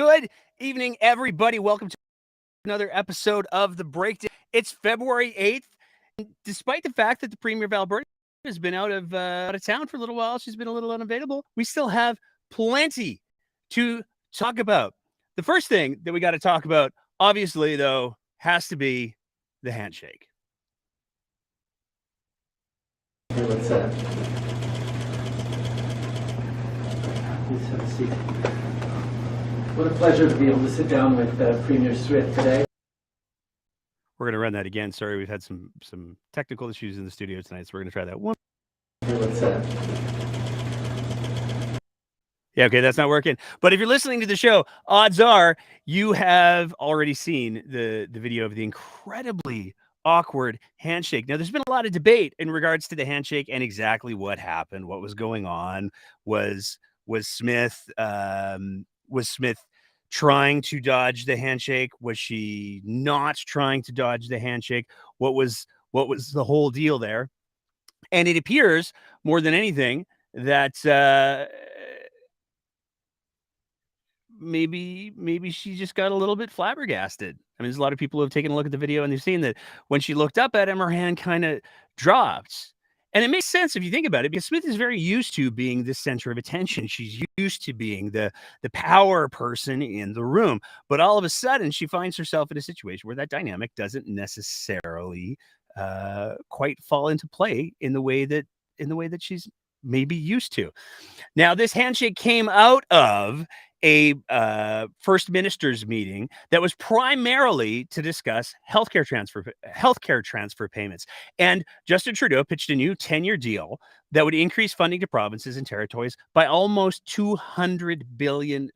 Good evening, everybody. Welcome to another episode of The Breakdown. It's February 8th. Despite the fact that the Premier of Alberta has been out of town for a little while, she's been a little unavailable, we still have plenty to talk about. The first thing that we got to talk about, obviously, though, has to be the handshake. Please have a seat. What a pleasure to be able to sit down with Premier Smith today. We're going to run that again. Sorry, we've had some technical issues in the studio tonight, so we're going to try that one. Yeah, okay, that's not working. But if you're listening to the show, odds are you have already seen the video of the incredibly awkward handshake. Now, there's been a lot of debate in regards to the handshake and exactly what happened, what was going on. Was Smith trying to dodge the handshake? Was she not trying to dodge the handshake? What was the whole deal there? And it appears more than anything that maybe she just got a little bit flabbergasted. I mean, there's a lot of people who have taken a look at the video and they've seen that when she looked up at him, her hand kind of dropped. And it makes sense if you think about it, because Smith is very used to being the center of attention. She's used to being the power person in the room. But all of a sudden, she finds herself in a situation where that dynamic doesn't necessarily quite fall into play in the way that she's maybe used to. Now, this handshake came out of a First Minister's meeting that was primarily to discuss healthcare transfer payments. And Justin Trudeau pitched a new 10-year deal that would increase funding to provinces and territories by almost $200 billion,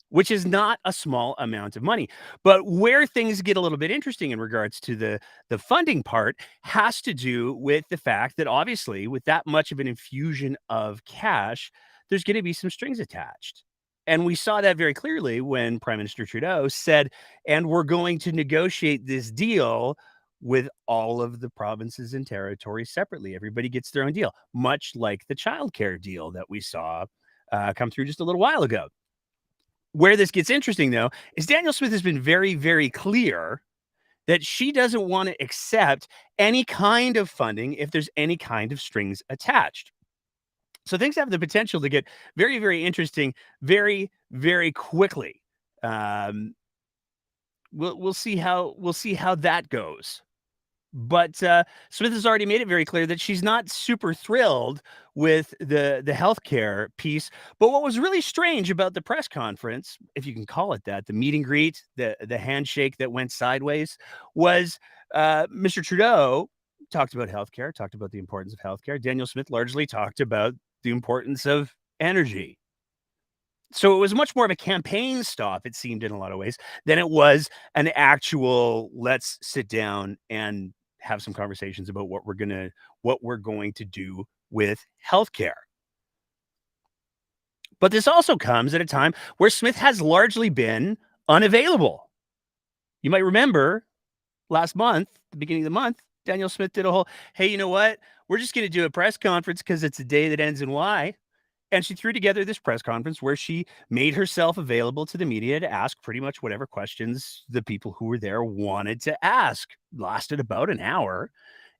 which is not a small amount of money. But where things get a little bit interesting in regards to the funding part has to do with the fact that obviously with that much of an infusion of cash, there's going to be some strings attached. And we saw that very clearly when Prime Minister Trudeau said, and we're going to negotiate this deal with all of the provinces and territories separately. Everybody gets their own deal, much like the childcare deal that we saw come through just a little while ago. Where this gets interesting, though, is Danielle Smith has been very, very clear that she doesn't want to accept any kind of funding if there's any kind of strings attached. So things have the potential to get very, very interesting very, very quickly. We'll see how that goes. But Smith has already made it very clear that she's not super thrilled with the healthcare piece. But what was really strange about the press conference, if you can call it that, the meet and greet, the handshake that went sideways, was Mr. Trudeau talked about healthcare, talked about the importance of healthcare. Danielle Smith largely talked about the importance of energy. So it was much more of a campaign stop, it seemed, in a lot of ways, than it was an actual let's sit down and have some conversations about what we're going to do with healthcare. But this also comes at a time where Smith has largely been unavailable. You might remember last month, the beginning of the month, Danielle Smith did a whole, hey, you know what? We're just going to do a press conference because it's a day that ends in Y. And she threw together this press conference where she made herself available to the media to ask pretty much whatever questions the people who were there wanted to ask. Lasted about an hour.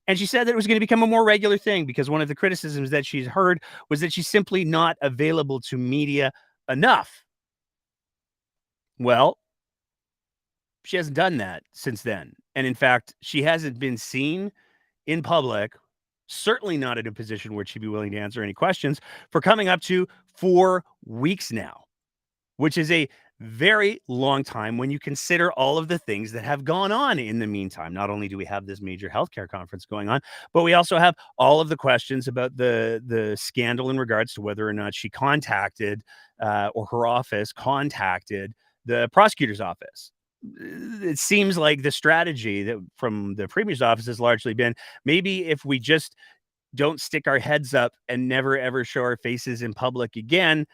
And she said that it was going to become a more regular thing because one of the criticisms that she's heard was that she's simply not available to media enough. Well, she hasn't done that since then. And in fact, she hasn't been seen in public, certainly not in a position where she'd be willing to answer any questions, for coming up to 4 weeks now, which is a very long time when you consider all of the things that have gone on in the meantime. Not only do we have this major healthcare conference going on, but we also have all of the questions about the scandal in regards to whether or not she contacted or her office contacted the prosecutor's office. It seems like the strategy that from the Premier's office has largely been, maybe if we just don't stick our heads up and never, ever show our faces in public again,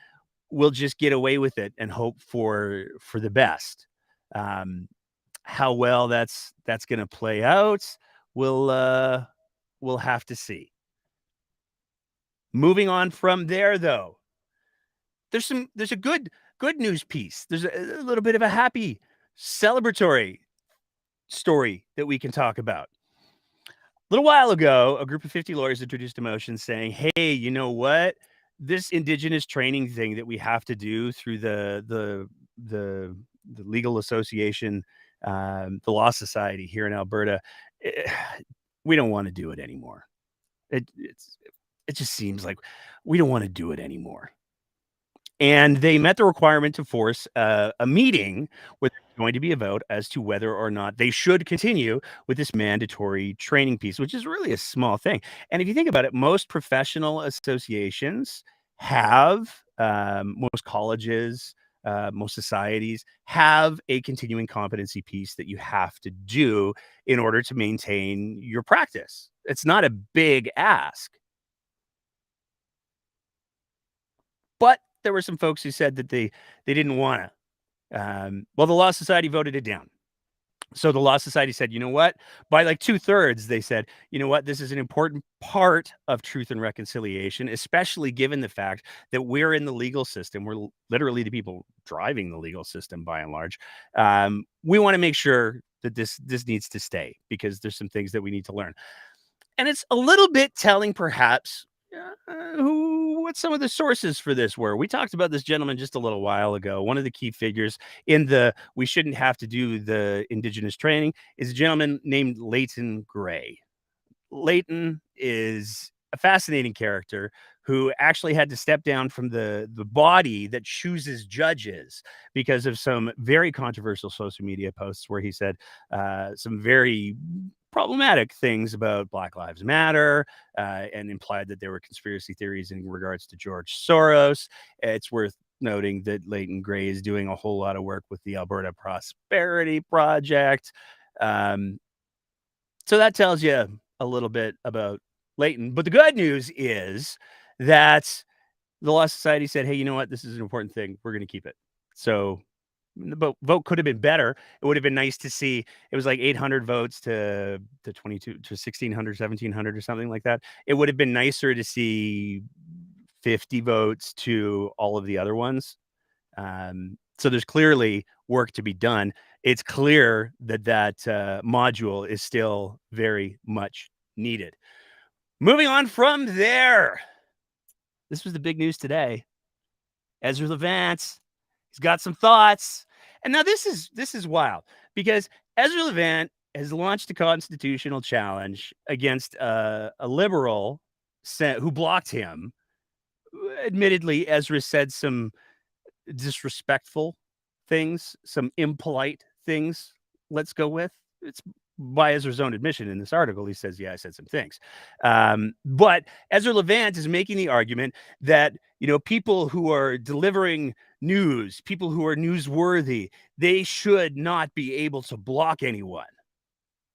we'll just get away with it and hope for the best. How well that's going to play out, we'll have to see. Moving on from there, though, there's a good good news piece. There's a little bit of a happy, celebratory story that we can talk about. A little while ago, a group of 50 lawyers introduced a motion saying, hey, you know what? This Indigenous training thing that we have to do through the, the legal association, the Law Society here in Alberta, eh, we don't want to do it anymore. It just seems like we don't want to do it anymore. And they met the requirement to force a meeting where there's going to be a vote as to whether or not they should continue with this mandatory training piece, which is really a small thing. And if you think about it, most professional associations have, most colleges, most societies have a continuing competency piece that you have to do in order to maintain your practice. It's not a big ask. But there were some folks who said that they didn't wanna. Well, the Law Society voted it down. So the Law Society said, "You know what?" By, like, 2/3, they said, "You know what? This is an important part of truth and reconciliation, especially given the fact that we're in the legal system. We're literally the people driving the legal system by and large. We wanna make sure that this needs to stay because there's some things that we need to learn." And it's a little bit telling perhaps, what some of the sources for this were. We talked about this gentleman just a little while ago. One of the key figures in the "we shouldn't have to do the Indigenous training" is a gentleman named Leighton Gray. Leighton is a fascinating character who actually had to step down from the body that chooses judges because of some very controversial social media posts where he said some very problematic things about Black Lives Matter and implied that there were conspiracy theories in regards to George Soros. It's worth noting that Leighton Gray is doing a whole lot of work with the Alberta Prosperity Project. Um, so that tells you a little bit about Leighton. But the good news is that the Law Society said, hey, you know what? This is an important thing. We're going to keep it. So the vote could have been better. It would have been nice to see. It was like 800 votes to 22 to 1600, 1700 or something like that. It would have been nicer to see 50 votes to all of the other ones. So there's clearly work to be done. It's clear that module is still very much needed. Moving on from there. This was the big news today. Ezra Levant, he's got some thoughts. And now this is wild because Ezra Levant has launched a constitutional challenge against a liberal who blocked him. Admittedly, Ezra said some disrespectful things, some impolite things. Let's go with it's by Ezra's own admission in this article. He says, "Yeah, I said some things," but Ezra Levant is making the argument that people who are delivering news, people who are newsworthy, they should not be able to block anyone.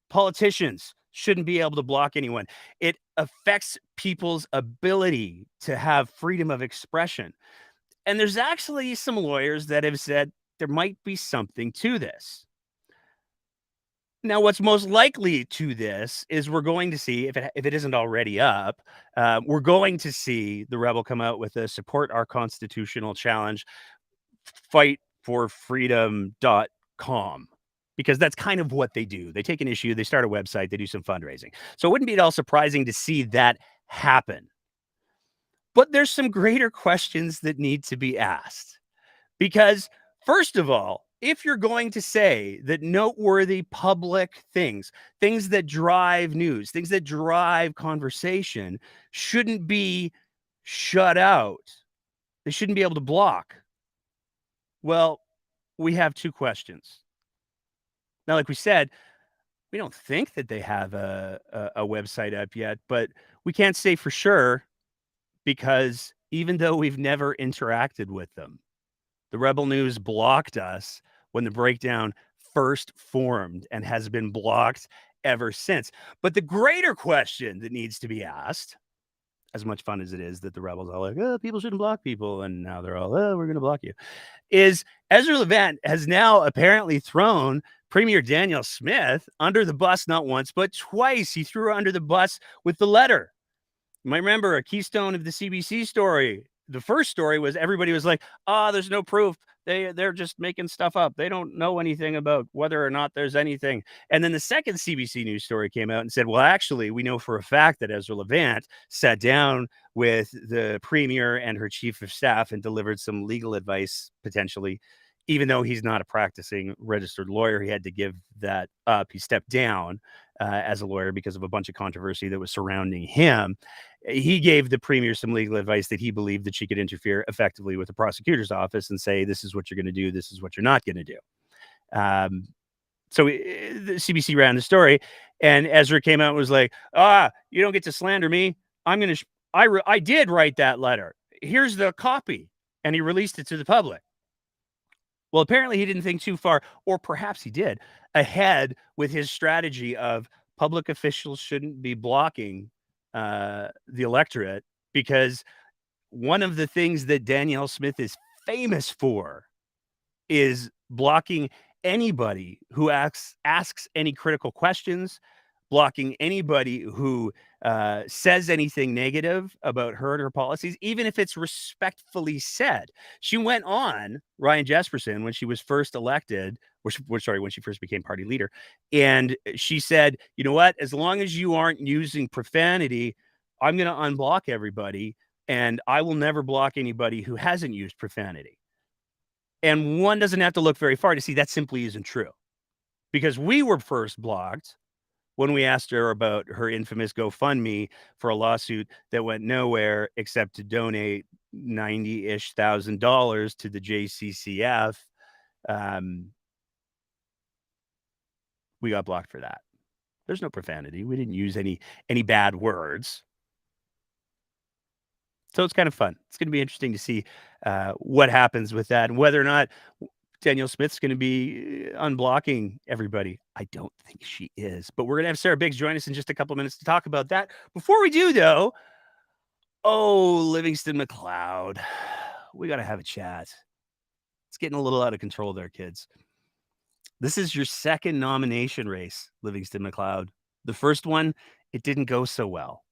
Politicians shouldn't be able to block anyone. It affects people's ability to have freedom of expression. And there's actually some lawyers that have said there might be something to this. Now, what's most likely to this is we're going to see, if it isn't already up, we're going to see the Rebel come out with a support our constitutional challenge, fightforfreedom.com, because that's kind of what they do. They take an issue, they start a website, they do some fundraising. So it wouldn't be at all surprising to see that happen. But there's some greater questions that need to be asked. Because, first of all, if you're going to say that noteworthy public things that drive news, things that drive conversation, shouldn't be shut out, they shouldn't be able to block, well, we have two questions. Now, like we said, we don't think that they have a website up yet, but we can't say for sure because even though we've never interacted with them, the Rebel News blocked us when the breakdown first formed and has been blocked ever since. But the greater question that needs to be asked, as much fun as it is that the Rebels are like, oh, people shouldn't block people, and now they're all, oh, we're going to block you, is Ezra Levant has now apparently thrown Premier Danielle Smith under the bus not once, but twice. He threw her under the bus with the letter. You might remember a keystone of the CBC story the first story was everybody was like, there's no proof. They're just making stuff up. They don't know anything about whether or not there's anything. And then the second CBC News story came out and said, well, actually, we know for a fact that Ezra Levant sat down with the premier and her chief of staff and delivered some legal advice, potentially, even though he's not a practicing registered lawyer. He had to give that up. He stepped down as a lawyer because of a bunch of controversy that was surrounding him. He gave the premier some legal advice that he believed that she could interfere effectively with the prosecutor's office and say, this is what you're going to do, this is what you're not going to do. So the CBC ran the story, and Ezra came out and was like, you don't get to slander me. I did write that letter. Here's the copy. And he released it to the public. Well, apparently he didn't think too far, or perhaps he did, ahead with his strategy of public officials shouldn't be blocking the electorate, because one of the things that Danielle Smith is famous for is blocking anybody who asks any critical questions, blocking anybody who says anything negative about her and her policies, even if it's respectfully said. She went on Ryan Jesperson when she was first elected, when she first became party leader, and she said, you know what, as long as you aren't using profanity, I'm going to unblock everybody, and I will never block anybody who hasn't used profanity. And one doesn't have to look very far to see that simply isn't true, because we were first blocked when we asked her about her infamous GoFundMe for a lawsuit that went nowhere except to donate $90,000-ish to the JCCF. We got blocked for that. There's no profanity. We didn't use any bad words. So it's kind of fun. It's going to be interesting to see what happens with that, and whether or not Danielle Smith's going to be unblocking everybody. I don't think she is, but we're going to have Sarah Biggs join us in just a couple minutes to talk about that. Before we do, though, Livingston McLeod, we got to have a chat. It's getting a little out of control there, kids. This is your second nomination race, Livingston McLeod. The first one, it didn't go so well.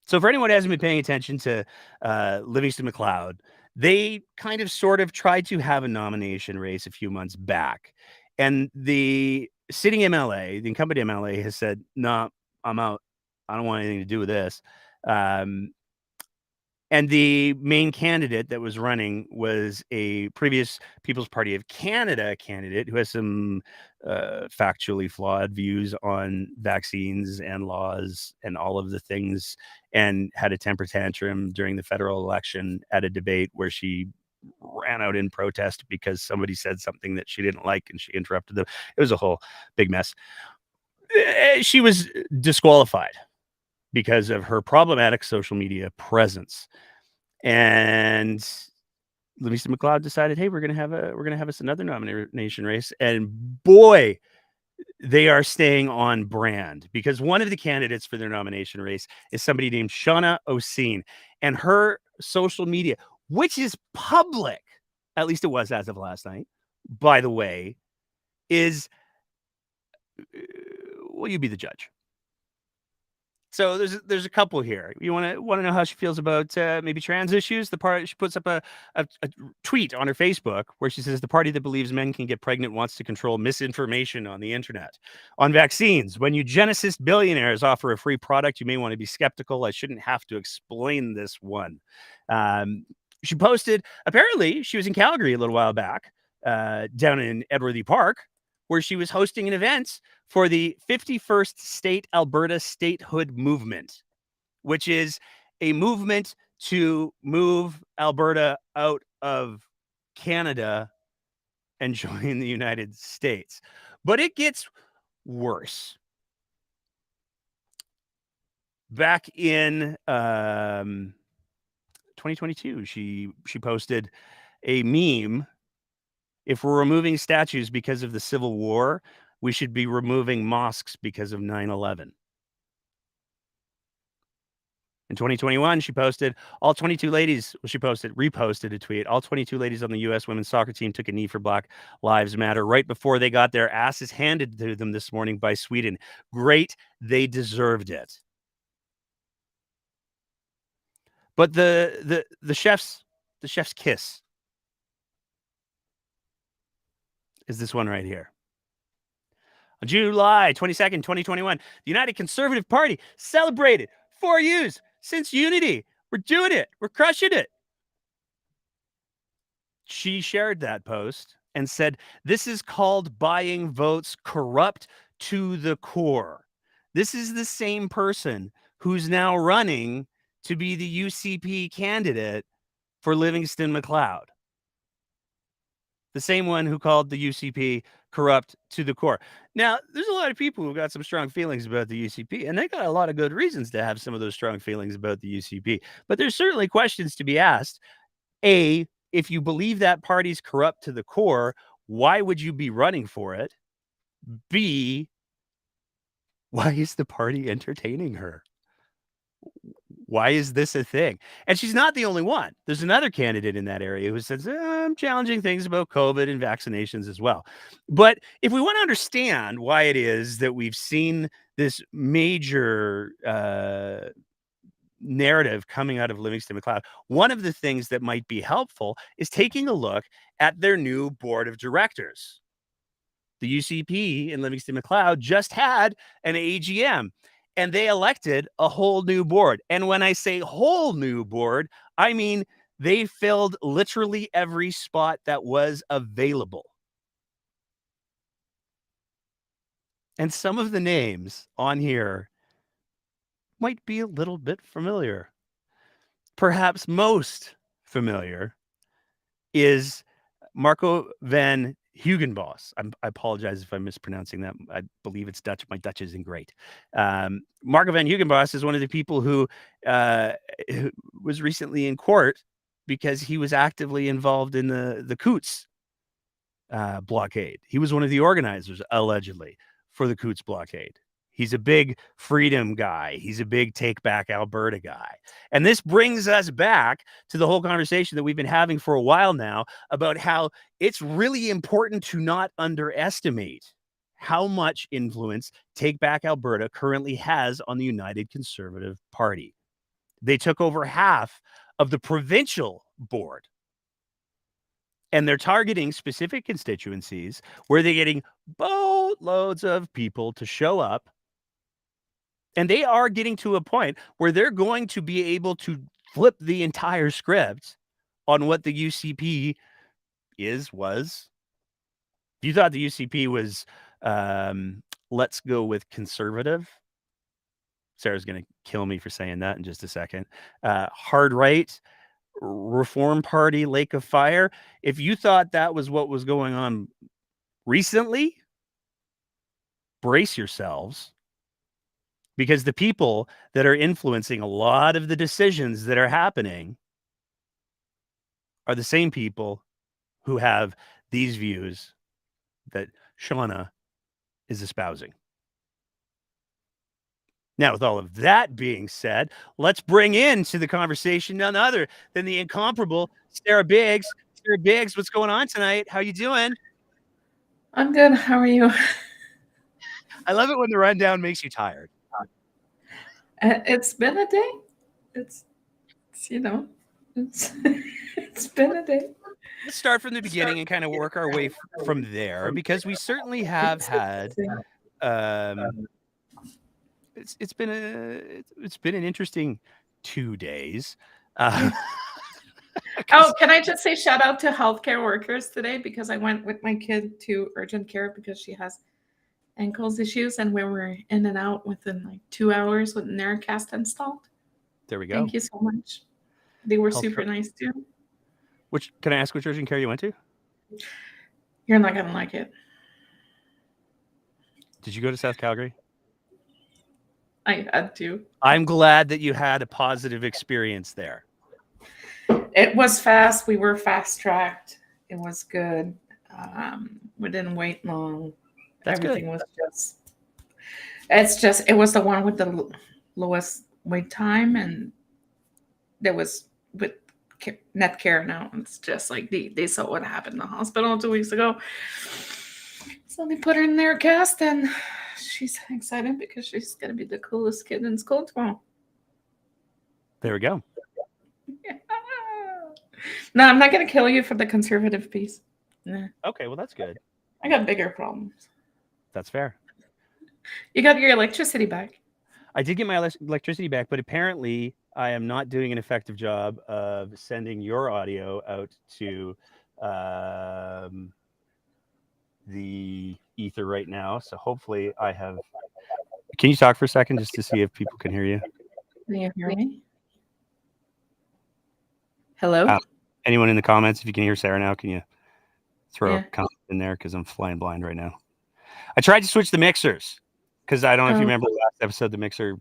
So for anyone who hasn't been paying attention to Livingston McLeod, they kind of sort of tried to have a nomination race a few months back. And the sitting MLA, the incumbent MLA, has said, no, I'm out. I don't want anything to do with this. And the main candidate that was running was a previous People's Party of Canada candidate who has some factually flawed views on vaccines and laws and all of the things, and had a temper tantrum during the federal election at a debate where she ran out in protest because somebody said something that she didn't like and she interrupted them. It was a whole big mess. She was disqualified because of her problematic social media presence. And Livingston McLeod decided, hey, we're gonna have us another nomination race. And boy, they are staying on brand, because one of the candidates for their nomination race is somebody named Shauna Oseen, and her social media, which is public, at least it was as of last night, by the way, is, well, you be the judge. So there's a couple here. You want to know how she feels about maybe trans issues? She puts up a tweet on her Facebook where she says the party that believes men can get pregnant wants to control misinformation on the internet. On vaccines, when eugenicist billionaires offer a free product, you may want to be skeptical. I shouldn't have to explain this one. She posted, apparently she was in Calgary a little while back, down in Edworthy Park, where she was hosting an event for the 51st State Alberta Statehood Movement, which is a movement to move Alberta out of Canada and join the United States. But it gets worse. Back in 2022, she posted a meme. If we're removing statues because of the Civil War, we should be removing mosques because of 9/11. In 2021, she posted, reposted a tweet. All 22 ladies on the U.S. women's soccer team took a knee for Black Lives Matter right before they got their asses handed to them this morning by Sweden. Great. They deserved it. But the chef's kiss is this one right here. On July 22nd, 2021, the United Conservative Party celebrated 4 years since unity. We're doing it. We're crushing it. She shared that post and said, "This is called buying votes, corrupt to the core." This is the same person who's now running to be the UCP candidate for Livingston McLeod. The same one who called the UCP corrupt to the core. Now, there's a lot of people who got some strong feelings about the UCP, and they got a lot of good reasons to have some of those strong feelings about the UCP. But there's certainly questions to be asked. A, if you believe that party's corrupt to the core, why would you be running for it? B, why is the party entertaining her? Why is this a thing? And she's not the only one. There's another candidate in that area who says, I'm challenging things about COVID and vaccinations as well. But if we want to understand why it is that we've seen this major narrative coming out of Livingston McLeod, one of the things that might be helpful is taking a look at their new board of directors. The UCP in Livingston McLeod just had an AGM. And they elected a whole new board. And when I say whole new board, I mean they filled literally every spot that was available. And some of the names on here might be a little bit familiar. Perhaps most familiar is Marco van Hugenbos. I apologize if I'm mispronouncing that. I believe it's Dutch. My Dutch isn't great. Marco van Hugenbos is one of the people who was recently in court because he was actively involved in the Coutts blockade. He was one of the organizers, allegedly, for the Coutts blockade. He's a big freedom guy. He's a big take back Alberta guy. And this brings us back to the whole conversation that we've been having for a while now about how it's really important to not underestimate how much influence Take Back Alberta currently has on the United Conservative Party. They took over half of the provincial board. And they're targeting specific constituencies where they're getting boatloads of people to show up. And they are getting to a point where they're going to be able to flip the entire script on what the UCP was. If you thought the UCP was, let's go with conservative, Sarah's going to kill me for saying that in just a second. Hard right, Reform Party, Lake of Fire. If you thought that was what was going on recently, brace yourselves. Because the people that are influencing a lot of the decisions that are happening are the same people who have these views that Shauna is espousing. Now, with all of that being said, let's bring into the conversation none other than the incomparable Sarah Biggs. Sarah Biggs, what's going on tonight? How you doing? I'm good. How are you? I love it when the rundown makes you tired. It's been a day. It's it's been a day. Let's start from the beginning and kind of work our way from there, because we certainly have had it's been an interesting 2 days. Oh, can I just say shout out to healthcare workers today, because I went with my kid to urgent care because she has ankles issues, and we were in and out within like 2 hours with Narrowcast installed. There we go. Thank you so much. They were super nice too. Can I ask which urgent care you went to? You're not gonna like it. Did you go to South Calgary? I had to. I'm glad that you had a positive experience there. It was fast. We were fast-tracked. It was good. We didn't wait long. Everything was it was the one with the lowest wait time, and there was with Netcare now. It's just like they saw what happened in the hospital 2 weeks ago. So they put her in their cast, and she's excited because she's going to be the coolest kid in school tomorrow. There we go. No, I'm not gonna kill you for the conservative piece. Nah, Okay, well that's good. I got bigger problems. That's fair. You got your electricity back. I did get my electricity back, but apparently I am not doing an effective job of sending your audio out to the ether right now. So hopefully I have. Can you talk for a second just to see if people can hear you? Can you hear me? Hello? Anyone in the comments, if you can hear Sarah now, can you throw Yeah. a comment in there? Because I'm flying blind right now. I tried to switch the mixers because I don't know if you remember the last episode, the mixer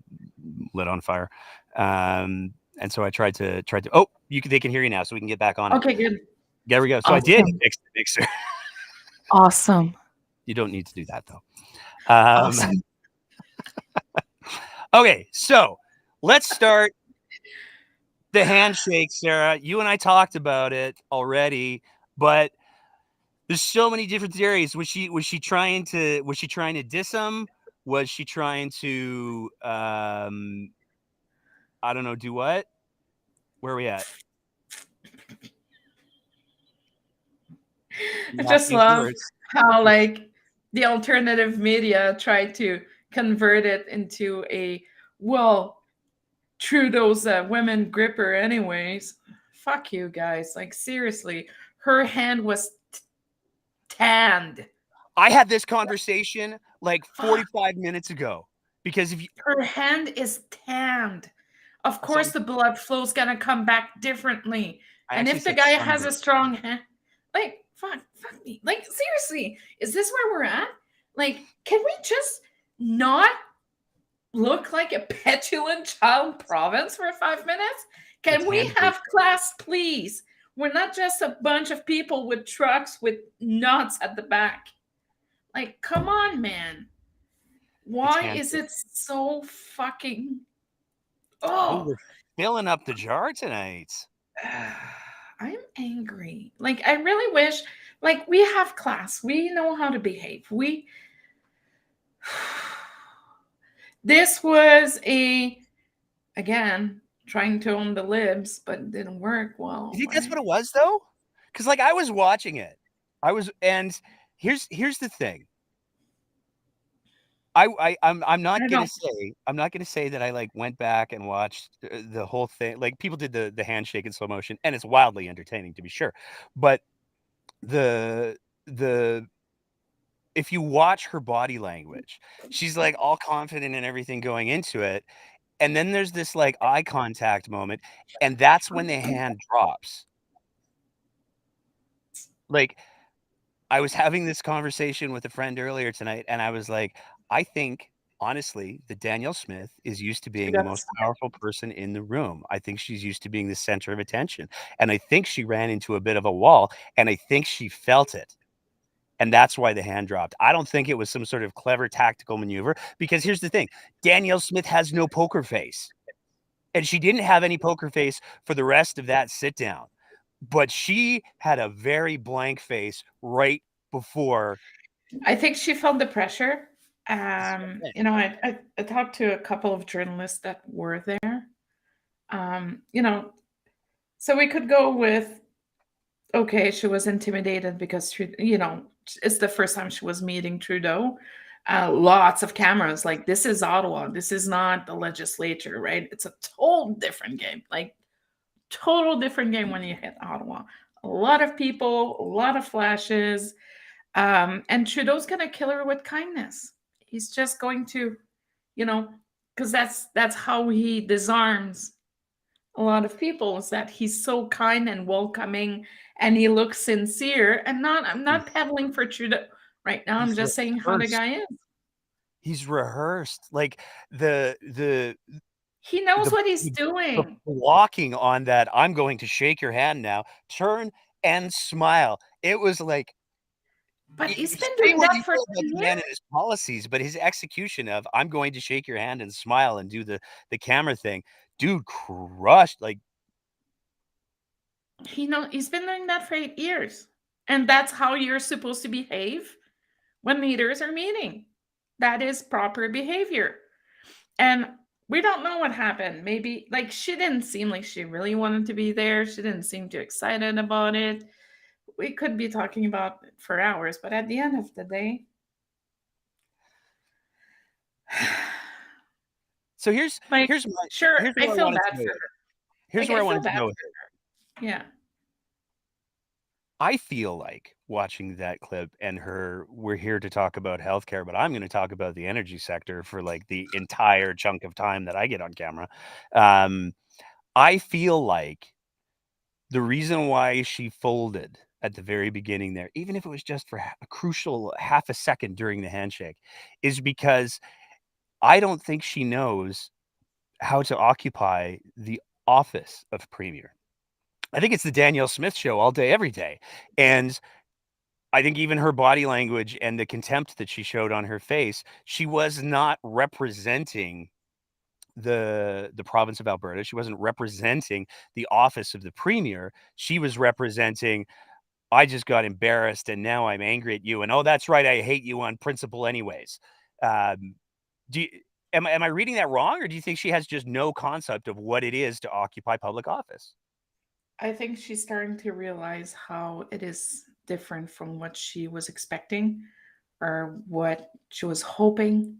lit on fire. And so I tried to. Oh, they can hear you now, so we can get back on it. Okay, good. There we go. So I did fix the mixer. Awesome. You don't need to do that though. Awesome. Okay, so let's start the handshake, Sarah. You and I talked about it already, but there's so many different theories. Was she trying to diss him? Was she trying to I don't know, do what? Where are we at? I just love how like the alternative media tried to convert it into a Trudeau's a women gripper anyways. Fuck you guys. Like seriously, her hand was tanned. I had this conversation like 45 minutes ago because if her hand is tanned. Of course the blood flow's gonna come back differently. And if the guy has a strong hand, like fuck me. Like seriously, is this where we're at? Like, can we just not look like a petulant child province for 5 minutes? Can we have class, please? We're not just a bunch of people with trucks with nuts at the back. Like, come on, man. Why is it so fucking... Oh, we're filling up the jar tonight. I'm angry. Like, I really wish, like, we have class. We know how to behave. This was again, trying to own the libs, but it didn't work well. You think that's what it was, though? Because, like, I was watching it. And here's the thing. I'm not gonna say that I like went back and watched the whole thing. Like people did the handshake in slow motion, and it's wildly entertaining to be sure. But the if you watch her body language, she's like all confident and everything going into it, and then there's this like eye contact moment, and that's when the hand drops. Like I was having this conversation with a friend earlier tonight, and I was like, I think honestly that Danielle Smith is used to being the most powerful person in the room. I think she's used to being the center of attention. And I think she ran into a bit of a wall, and I think she felt it. And that's why the hand dropped. I don't think it was some sort of clever tactical maneuver, because here's the thing. Danielle Smith has no poker face. And she didn't have any poker face for the rest of that sit down. But she had a very blank face right before. I think she felt the pressure. You know, I talked to a couple of journalists that were there. You know, so we could go with, okay, she was intimidated because, you know, it's the first time she was meeting Trudeau. Lots of cameras. Like, this is Ottawa. This is not the legislature, right? It's a total different game. Like, total different game when you hit Ottawa. A lot of people, a lot of flashes. And Trudeau's going to kill her with kindness. He's just going to, you know, because that's how he disarms a lot of people, is that he's so kind and welcoming and he looks sincere. And I'm not peddling for Trudeau right now. I'm just saying how the guy is. He's rehearsed. Like he knows what he's doing. Walking on that, I'm going to shake your hand now, turn and smile. It was like, but he's been doing that for years. His policies, but his execution of I'm going to shake your hand and smile and do the camera thing, dude, crushed. Like, he's been doing that for 8 years, and that's how you're supposed to behave when leaders are meeting. That is proper behavior. And We don't know what happened. Maybe like she didn't seem like she really wanted to be there. She didn't seem too excited about it. We could be talking about it for hours, but at the end of the day, So here's like, here's my sure, here's I where I feel wanted to bad go for with her. it. Here's Like, where I I feel wanted to bad go with for it. her. Yeah. I feel like watching that clip and her, we're here to talk about healthcare, but I'm going to talk about the energy sector for like the entire chunk of time that I get on camera. Um, I feel like the reason why she folded at the very beginning there, even if it was just for a crucial half a second during the handshake, is because I don't think she knows how to occupy the office of premier. I think it's the Danielle Smith show all day, every day. And I think even her body language and the contempt that she showed on her face, she was not representing the province of Alberta. She wasn't representing the office of the premier. She was representing, I just got embarrassed and now I'm angry at you. And oh, that's right, I hate you on principle anyways. Um, do you, am I reading that wrong, or do you think she has just no concept of what it is to occupy public office? I think she's starting to realize how it is different from what she was expecting or what she was hoping.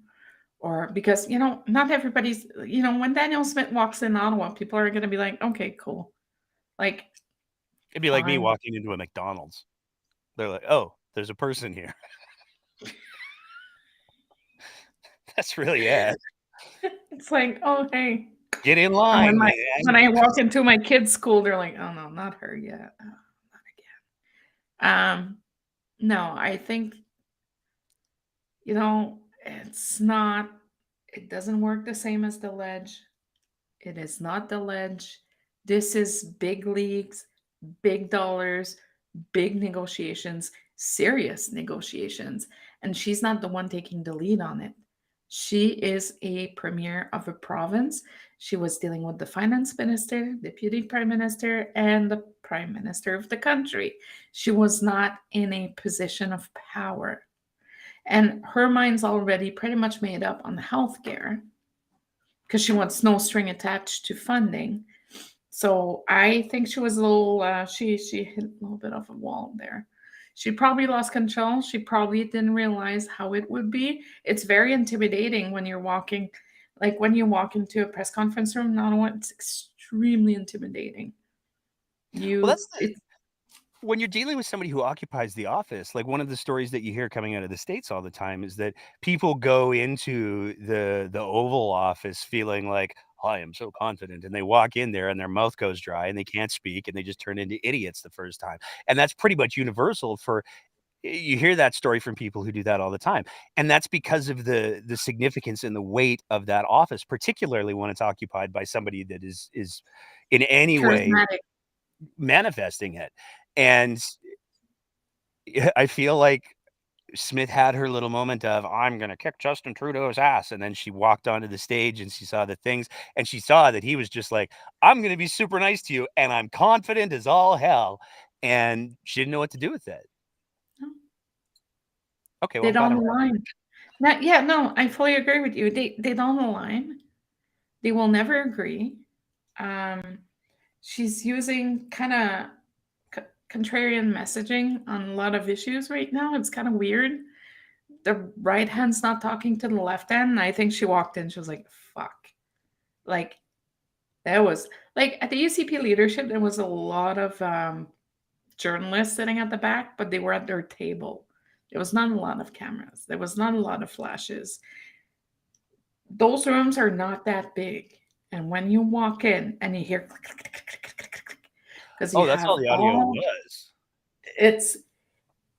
Or because, not everybody's, when Daniel Smith walks in Ottawa, people are going to be like, okay, cool. Like, It'd be like me fine. walking into a McDonald's. They're like, oh, there's a person here. That's really it. It's like, oh, hey. Get in And line, when man. I walk into my kids' school, they're like, oh, no, not her yet. Oh, not again. No, I think, it's not, it doesn't work the same as the ledge. It is not the ledge. This is big leagues, big dollars, big negotiations, serious negotiations. And she's not the one taking the lead on it. She is a premier of a province. She was dealing with the finance minister, deputy prime minister, and the prime minister of the country. She was not in a position of power. And her mind's already pretty much made up on healthcare because she wants no string attached to funding. So I think she was a little she hit a little bit of a wall there. She probably lost control. She probably didn't realize how it would be. It's very intimidating when you're walking, like when you walk into a press conference room. Not only it's extremely intimidating. Well, You that's the it's when you're dealing with somebody who occupies the office, like one of the stories that you hear coming out of the States all the time is that people go into the Oval Office feeling like, I am so confident. And they walk in there and their mouth goes dry and they can't speak and they just turn into idiots the first time. And that's pretty much universal for you hear that story from people who do that all the time. And that's because of the significance and the weight of that office, particularly when it's occupied by somebody that is in any way charismatic. manifesting it. And I feel like Smith had her little moment of, I'm going to kick Justin Trudeau's ass. And then she walked onto the stage and she saw the things and she saw that he was just like, I'm going to be super nice to you. And I'm confident as all hell. And she didn't know what to do with it. Okay, well, They I'm glad don't I'm right. align. Yeah, no, I fully agree with you. They don't align. They will never agree. Um, she's using kind of contrarian messaging on a lot of issues right now. It's kind of weird. The right hand's not talking to the left hand. I think she walked in, she was like, fuck. Like, that was like at the UCP leadership, there was a lot of journalists sitting at the back, but they were at their table. There was not a lot of cameras, there was not a lot of flashes. Those rooms are not that big. And when you walk in and you hear click, click, click, click, click, click, click, because you Oh, that's all have the audio all was. it's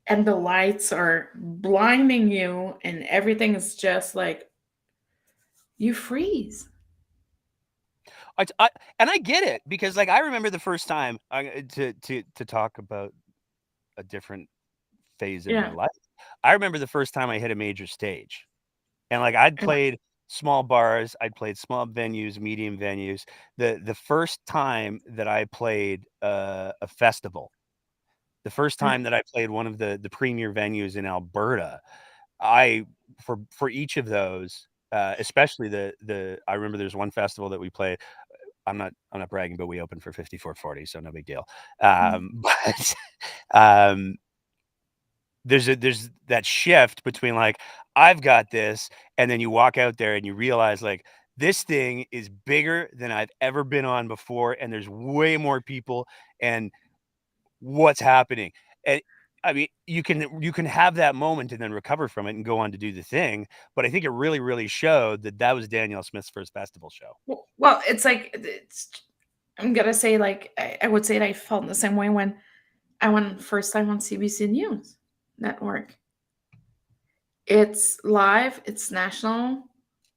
and the lights are blinding you and everything is just like you freeze. And I get it because, like, I remember the first time to talk about a different phase in my Yeah. life. I remember the first time I hit a major stage, and like I'd Yeah. played small bars, I'd played small venues, medium venues. The first time that I played a festival, the first Yeah. time that I played one of the premier venues in Alberta, I for each of those, especially I remember there's one festival that we played. I'm not bragging, but we opened for 5440, so no big deal. But there's that shift between like, I've got this, and then you walk out there and you realize like this thing is bigger than I've ever been on before, and there's way more people, and what's happening. And I mean, you can have that moment and then recover from it and go on to do the thing. But I think it really, really showed that was Danielle Smith's first festival show. Well, it's like I'm gonna say like I would say that I felt the same way when I went first time on CBC News Network. It's live, it's national,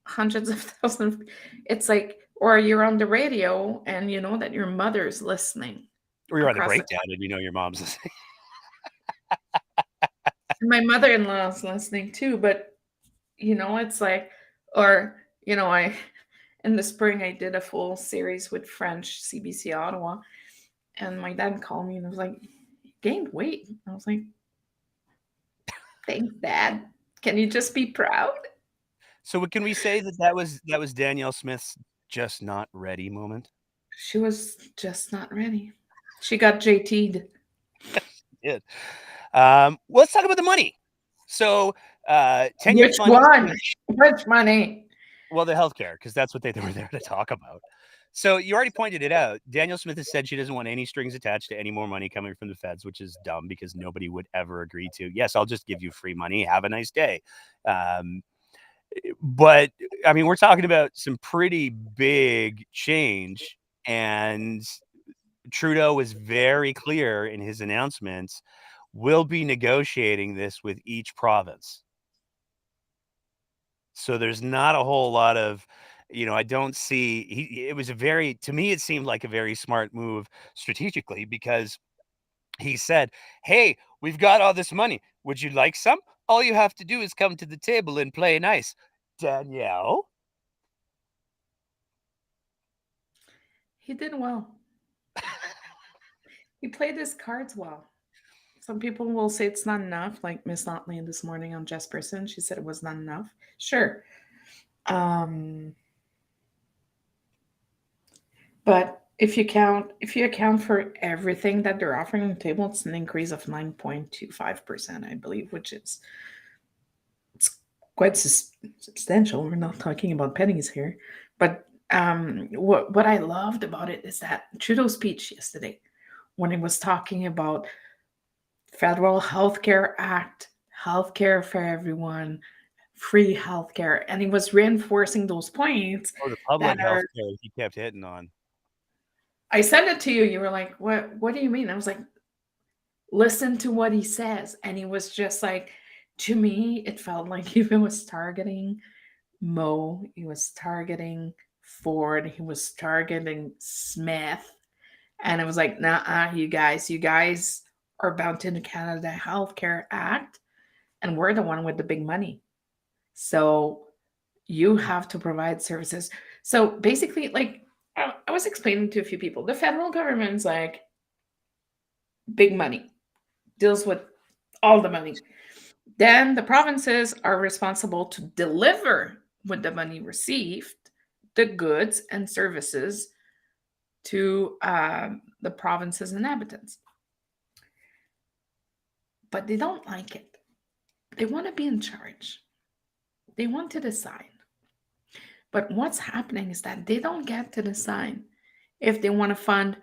hundreds of thousands. It's like, or you're on the radio and you know that your mother's listening. Or you're on the across the breakdown and you know your mom's listening. My mother-in-law is listening too, but it's like, or in the spring I did a full series with French CBC Ottawa, and my dad called me and was like, "You gained weight." I was like, "Thanks, Dad. Can you just be proud?" So can we say that was Danielle Smith's just not ready moment? She was just not ready. She got JT'd. Yeah. Let's talk about the money. So 10-year Which fund. one? Which money? Well, the healthcare, because that's what they were there to talk about. So you already pointed it out. Danielle Smith has said she doesn't want any strings attached to any more money coming from the feds, which is dumb because nobody would ever agree to, yes, I'll just give you free money. Have a nice day. But I mean, we're talking about some pretty big change, and Trudeau was very clear in his announcements. We'll be negotiating this with each province. So there's not a whole lot of, I don't see, to me, it seemed like a very smart move strategically, because he said, hey, we've got all this money. Would you like some? All you have to do is come to the table and play nice. Danielle? He did well. He played his cards well. Some people will say it's not enough, like Miss Notley this morning on Jesperson. She said it was not enough. Sure. But if you account for everything that they're offering on the table, it's an increase of 9.25%, I believe, which is it's quite substantial. We're not talking about pennies here. But what I loved about it is that Trudeau's speech yesterday, when he was talking about Federal Healthcare Act, healthcare for everyone, free healthcare, and he was reinforcing those points. Oh, the public that are healthcare he kept hitting on. I sent it to you. You were like, what do you mean? I was like, listen to what he says. And he was just like, to me, it felt like he was targeting Mo, he was targeting Ford, he was targeting Smith. And it was like, nah, you guys are bound to the Canada Healthcare Act, and we're the one with the big money. So you have to provide services. So basically, like I was explaining to a few people, the federal government's like big money, deals with all the money. Then the provinces are responsible to deliver with the money received the goods and services to the province's inhabitants. But they don't like it. They want to be in charge. They want to decide. But what's happening is that they don't get to decide if they want to fund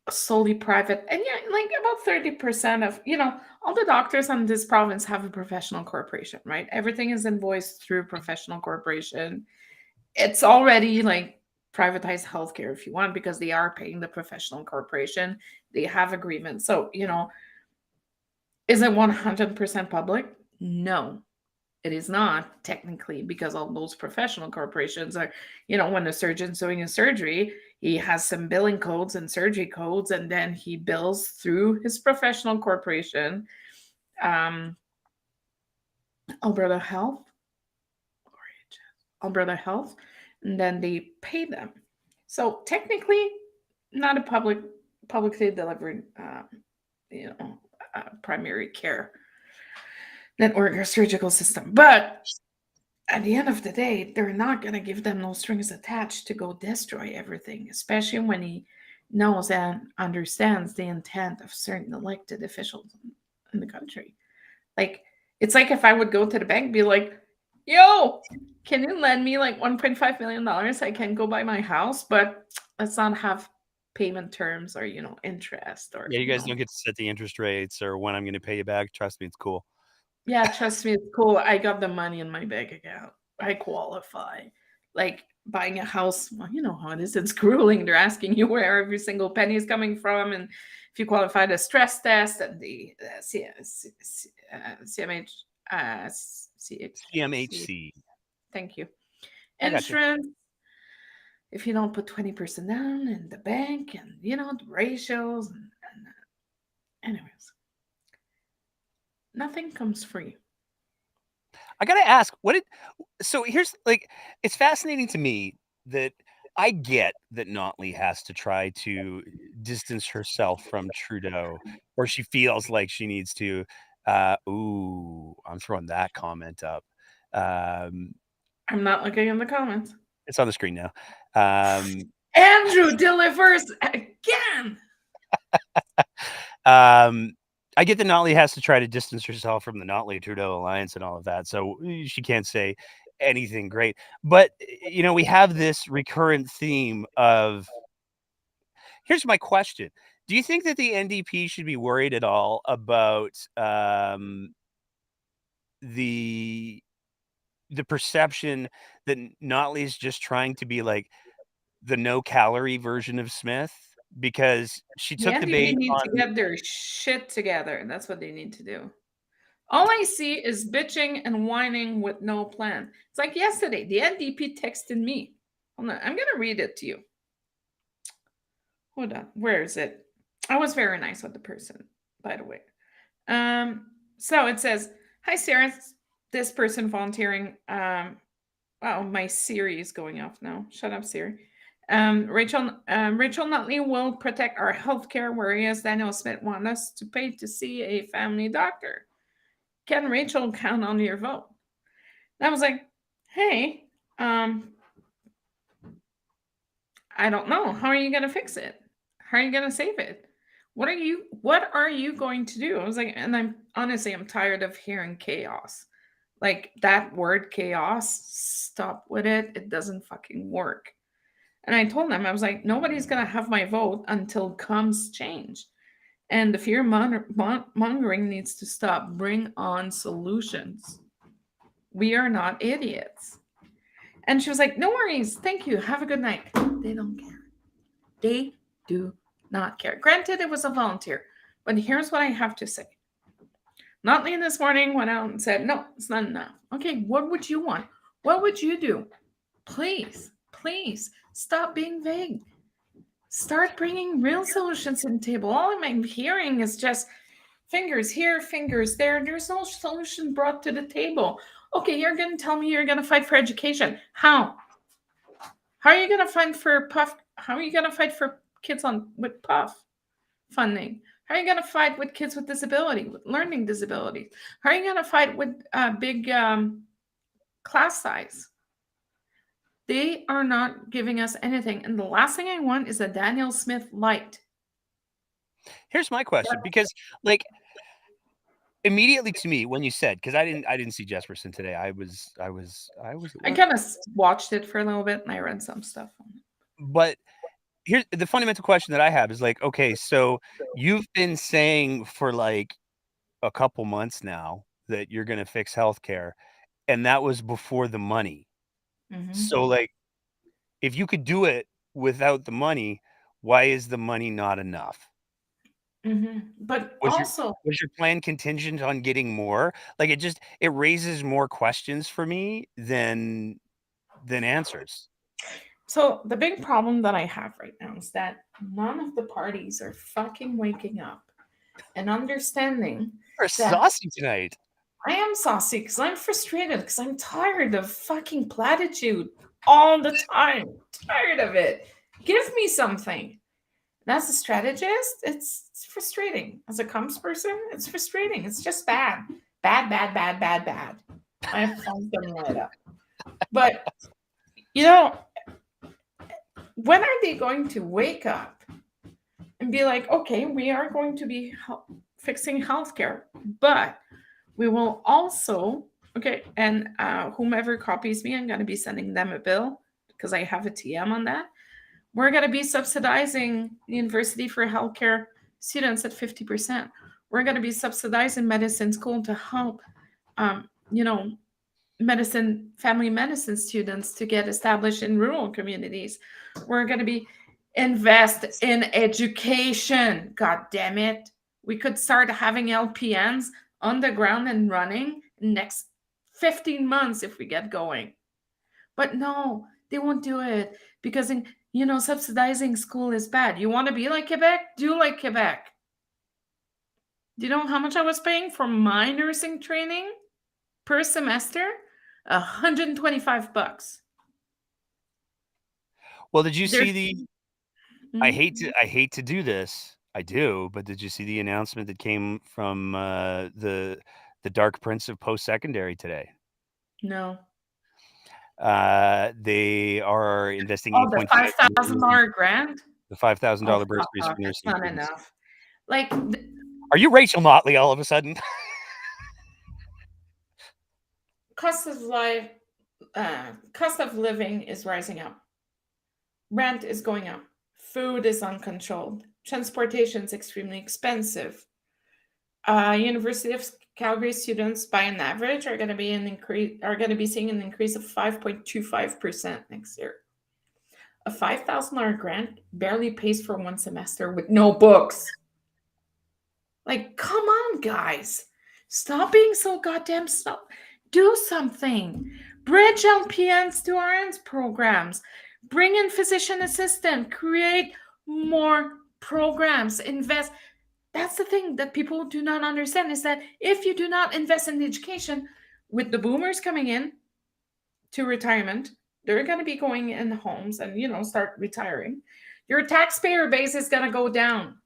solely private. And yeah, like about 30% of, all the doctors in this province have a professional corporation, right? Everything is invoiced through a professional corporation. It's already like privatized healthcare if you want, because they are paying the professional corporation. They have agreements. So, is it 100% public? No. It is not technically, because all those professional corporations are, when a surgeon's doing a surgery, he has some billing codes and surgery codes, and then he bills through his professional corporation, Alberta Health, and then they pay them. So technically, not a publicly delivered, primary care network or surgical system. But at the end of the day, they're not going to give them no strings attached to go destroy everything, especially when he knows and understands the intent of certain elected officials in the country. Like, it's like if I would go to the bank and be like, yo, can you lend me like $1.5 million? I can go buy my house, but let's not have payment terms or, interest or, Yeah, you guys don't get to set the interest rates or when I'm going to pay you back. Trust me, it's cool. Yeah, trust me, it's cool. I got the money in my bank account. I qualify. Like buying a house, well, you know how it is. It's grueling. They're asking you where every single penny is coming from, and if you qualify the stress test and the CMH, CMHC. thank you, I got you. insurance. If you don't put 20% down in the bank, and the ratios, and anyways, nothing comes free. I got to ask, so here's like, it's fascinating to me that I get that Notley has to try to distance herself from Trudeau, or she feels like she needs to. Ooh, I'm throwing that comment up. Um, I'm not looking in the comments. it's on the screen now. Andrew delivers again. I get that Notley has to try to distance herself from the Notley-Trudeau alliance and all of that, so she can't say anything great. But, we have this recurrent theme of here's my question. Do you think that the NDP should be worried at all about, the perception that Notley's just trying to be like the no-calorie version of Smith? Because she The took the NDP bait need to on get their shit together. That's what they need to do. All I see is bitching and whining with no plan. It's like yesterday, the NDP texted me. Hold on, I'm going to read it to you. Hold on. Where is it? I was very nice with the person, by the way. So it says, "Hi Sarah, this person volunteering." Oh, my Siri is going off now. Shut up, Siri. Rachel Nutley will protect our healthcare, whereas Daniel Smith wants us to pay to see a family doctor. Can Rachel count on your vote? And I was like, hey, I don't know. How are you gonna fix it? How are you gonna save it? What are you going to do? I was like, and I'm tired of hearing chaos. Like that word chaos, stop with it. It doesn't fucking work. And I told them, I was like, nobody's gonna have my vote until comes change. And the fear mongering needs to stop. Bring on solutions. We are not idiots. And she was like, no worries. Thank you. Have a good night. They don't care. They do not care. Granted, it was a volunteer, but here's what I have to say. Notley this morning went out and said, no, it's not enough. Okay, what would you want? What would you do? Please, please stop being vague. Start bringing real solutions to the table. All I'm hearing is just fingers here, fingers there. There's no solution brought to the table. Okay, you're going to tell me you're going to fight for education. How? How are you going to fight for PUF? How are you going to fight for kids with PUF funding? How are you going to fight with kids with disability, with learning disabilities? How are you going to fight with big class size? They are not giving us anything. And the last thing I want is a Daniel Smith light. Here's my question, because like immediately to me when you said, because I didn't see Jesperson today. I was at I work. kind of watched it for a little bit and I read some stuff on it. But here's the fundamental question that I have is like, okay, so you've been saying for like a couple months now that you're going to fix healthcare, and that was before the money. So like, if you could do it without the money, why is the money not enough? But Was also, your plan contingent on getting more? Like it raises more questions for me than answers. so the big problem that I have right now is that none of the parties are fucking waking up and understanding You're that saucy tonight. I am saucy because I'm frustrated because I'm tired of fucking platitude all the time. Tired of it. Give me something. And as a strategist, it's frustrating. As a comms person, it's frustrating. It's just bad. Bad, bad, bad, bad, bad. I have thumbs them right up. But you know, when are they going to wake up and be like, okay, we are going to be fixing healthcare, but we will also, okay, and whomever copies me, I'm going to be sending them a bill because I have a TM on that. We're going to be subsidizing the university for healthcare students at 50%. We're going to be subsidizing medicine school to help, you know, family medicine students to get established in rural communities. We're going to be invest in education. God damn it. We could start having LPNs on the ground and running in next 15 months if we get going. But no, they won't do it because subsidizing school is bad. You want to be like Quebec? Do like Quebec. Do you know how much I was paying for my nursing training per semester? $125. Well, did you There's see the? I hate to do this. I do, but did you see the announcement that came from the Dark Prince of post-secondary today? no. They are investing Oh, the $8.5 million, $5,000 grant? the $5,000 Oh, fuck bursaries off. for It's nursing not students. enough. Like, Are you Rachel Notley all of a sudden? cost of life, cost of living is rising up. Rent is going up. Food is uncontrolled. Transportation is extremely expensive. University of Calgary students, by an average, are going to be seeing an increase of 5.25% next year. A $5,000 grant barely pays for one semester with no books. Like, come on, guys. Stop being so goddamn slow. Do something. Bridge LPNs to RNs programs. Bring in physician assistant. Create more programs. Invest. That's the thing that people do not understand is that if you do not invest in education, with the boomers coming in to retirement, they're going to be going in homes and, start retiring. Your taxpayer base is going to go down.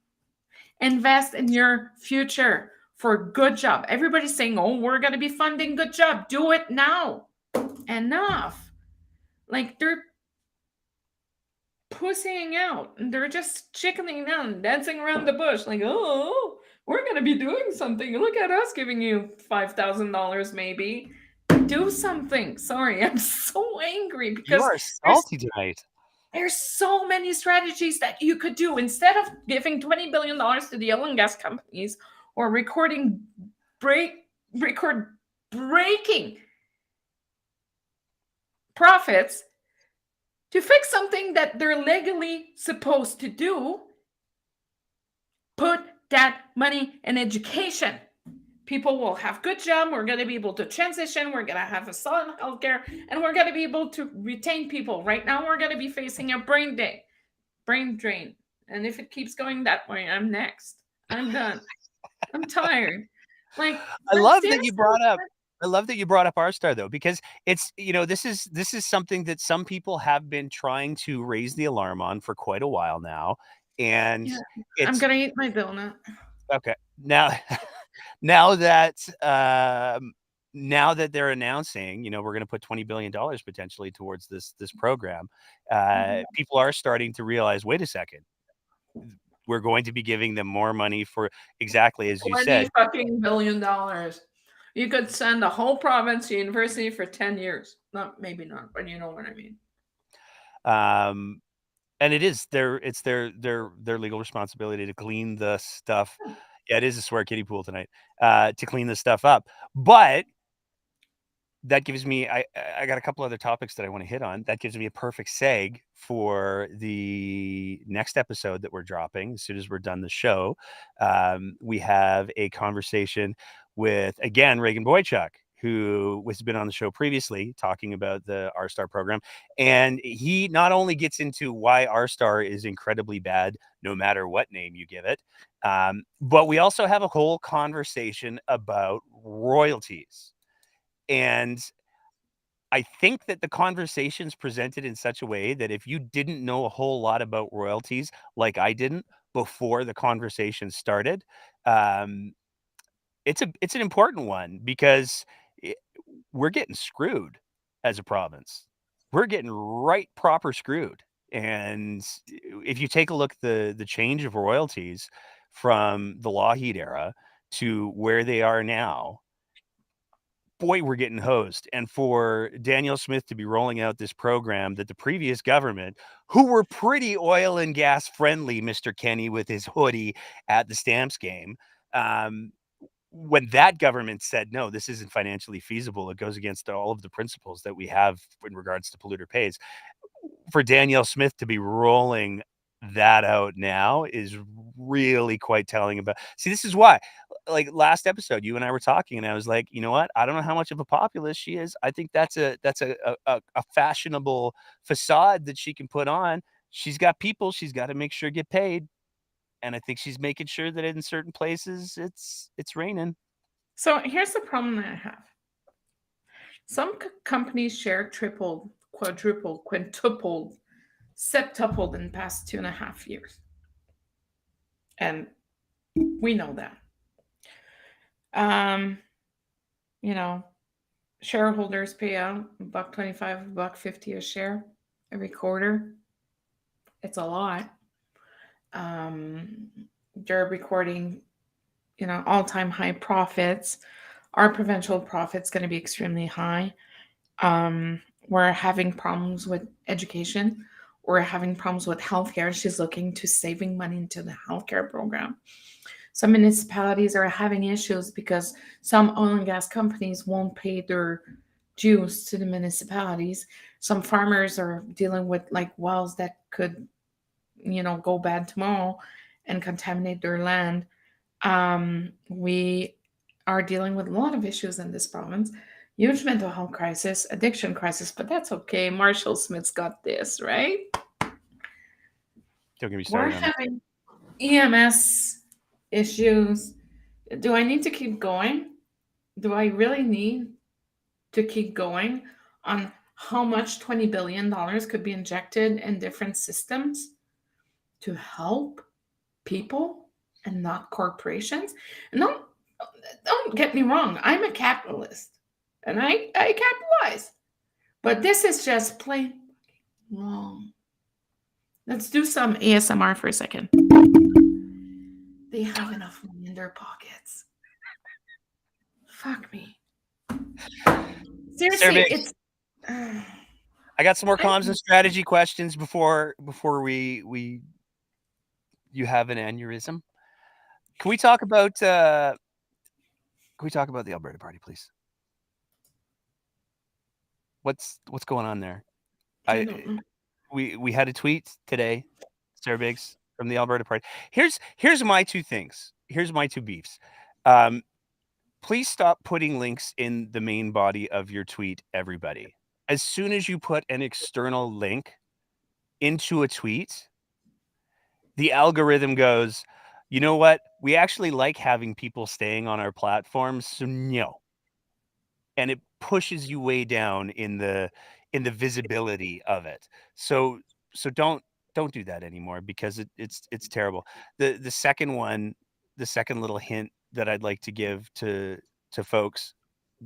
Invest in your future for a good job. Everybody's saying, oh, we're going to be funding good job. Do it now. Enough. Like, they're pussying out and they're just chickening out and dancing around the bush like, oh, we're going to be doing something. Look at us giving you $5,000 maybe. Do something. Sorry, I'm so angry You because are salty tonight. there's so many strategies that you could do instead of giving $20 billion to the oil and gas companies or record breaking profits to fix something that they're legally supposed to do. Put that money in education. People will have good job. We're going to be able to transition. We're going to have a solid healthcare, and we're going to be able to retain people. Right now, we're going to be facing a brain drain. And if it keeps going that way, I'm next. I'm done. I'm tired. Like, I love that you brought up. I love that you brought up R-Star though, because it's this is something that some people have been trying to raise the alarm on for quite a while now, and I'm gonna eat my donut. Okay, now now that now that they're announcing, we're going to put $20 billion potentially towards this program, people are starting to realize, wait a second, we're going to be giving them more money for exactly as you said. $20 billion. You could send the whole province to university for 10 years. Maybe not, but you know what I mean. And it's their legal responsibility to clean the stuff. Yeah, it is a swear kiddie pool tonight, to clean this stuff up. But that gives me, I got a couple other topics that I want to hit on. That gives me a perfect seg for the next episode that we're dropping. As soon as we're done the show, we have a conversation with, again, Reagan Boychuk, who has been on the show previously talking about the R-Star program. And he not only gets into why R-Star is incredibly bad, no matter what name you give it, but we also have a whole conversation about royalties. And I think that the conversation's presented in such a way that if you didn't know a whole lot about royalties, like I didn't before the conversation started, it's an important one because we're getting screwed. as a province. We're getting right proper screwed. And if you take a look at the change of royalties from the Lougheed era to where they are now, boy, we're getting hosed. And for Danielle Smith to be rolling out this program that the previous government, who were pretty oil and gas friendly, Mr. Kenny with his hoodie at the Stamps game, when that government said, no, this isn't financially feasible, it goes against all of the principles that we have in regards to polluter pays. For Danielle Smith to be rolling that out now is really quite telling about. See, this is why, like last episode, you and I were talking, and I was like, you know what? I don't know how much of a populist she is. I think that's a fashionable facade that she can put on. She's got people. She's got to make sure get paid, and I think she's making sure that in certain places it's raining. So here's the problem that I have. Some companies share tripled, quadrupled, quintupled, septupled in the past 2.5 years. And we know that. You know, shareholders pay out $1.25, $1.50 a share every quarter. It's a lot. They're recording, all-time high profits. Our provincial profit's going to be extremely high. We're having problems with education. We're having problems with healthcare. She's looking to saving money into the healthcare program. Some municipalities are having issues because some oil and gas companies won't pay their dues to the municipalities. Some farmers are dealing with like wells that could, go bad tomorrow and contaminate their land. We are dealing with a lot of issues in this province. Huge mental health crisis, addiction crisis, but that's okay. Marshall Smith's got this, right? Don't get me We're started on that. having EMS issues. Do I need to keep going? Do I really need to keep going on how much $20 billion could be injected in different systems to help people and not corporations? And don't get me wrong, I'm a capitalist and I capitalize. But this is just plain wrong. Let's do some ASMR for a second. They have enough money in their pockets. Fuck me. Seriously, it's. I got some more comms and strategy questions before we you have an aneurysm. Can we talk about the Alberta Party, please? What's going on there? We had a tweet today, Sarah Biggs, from the Alberta Party. Here's my two things. Here's my two beefs. Please stop putting links in the main body of your tweet, everybody. As soon as you put an external link into a tweet, the algorithm goes, you know what? We actually like having people staying on our platforms, so no. And it pushes you way down in the visibility of it. So don't do that anymore because it's terrible. The second one, the second little hint that I'd like to give to folks,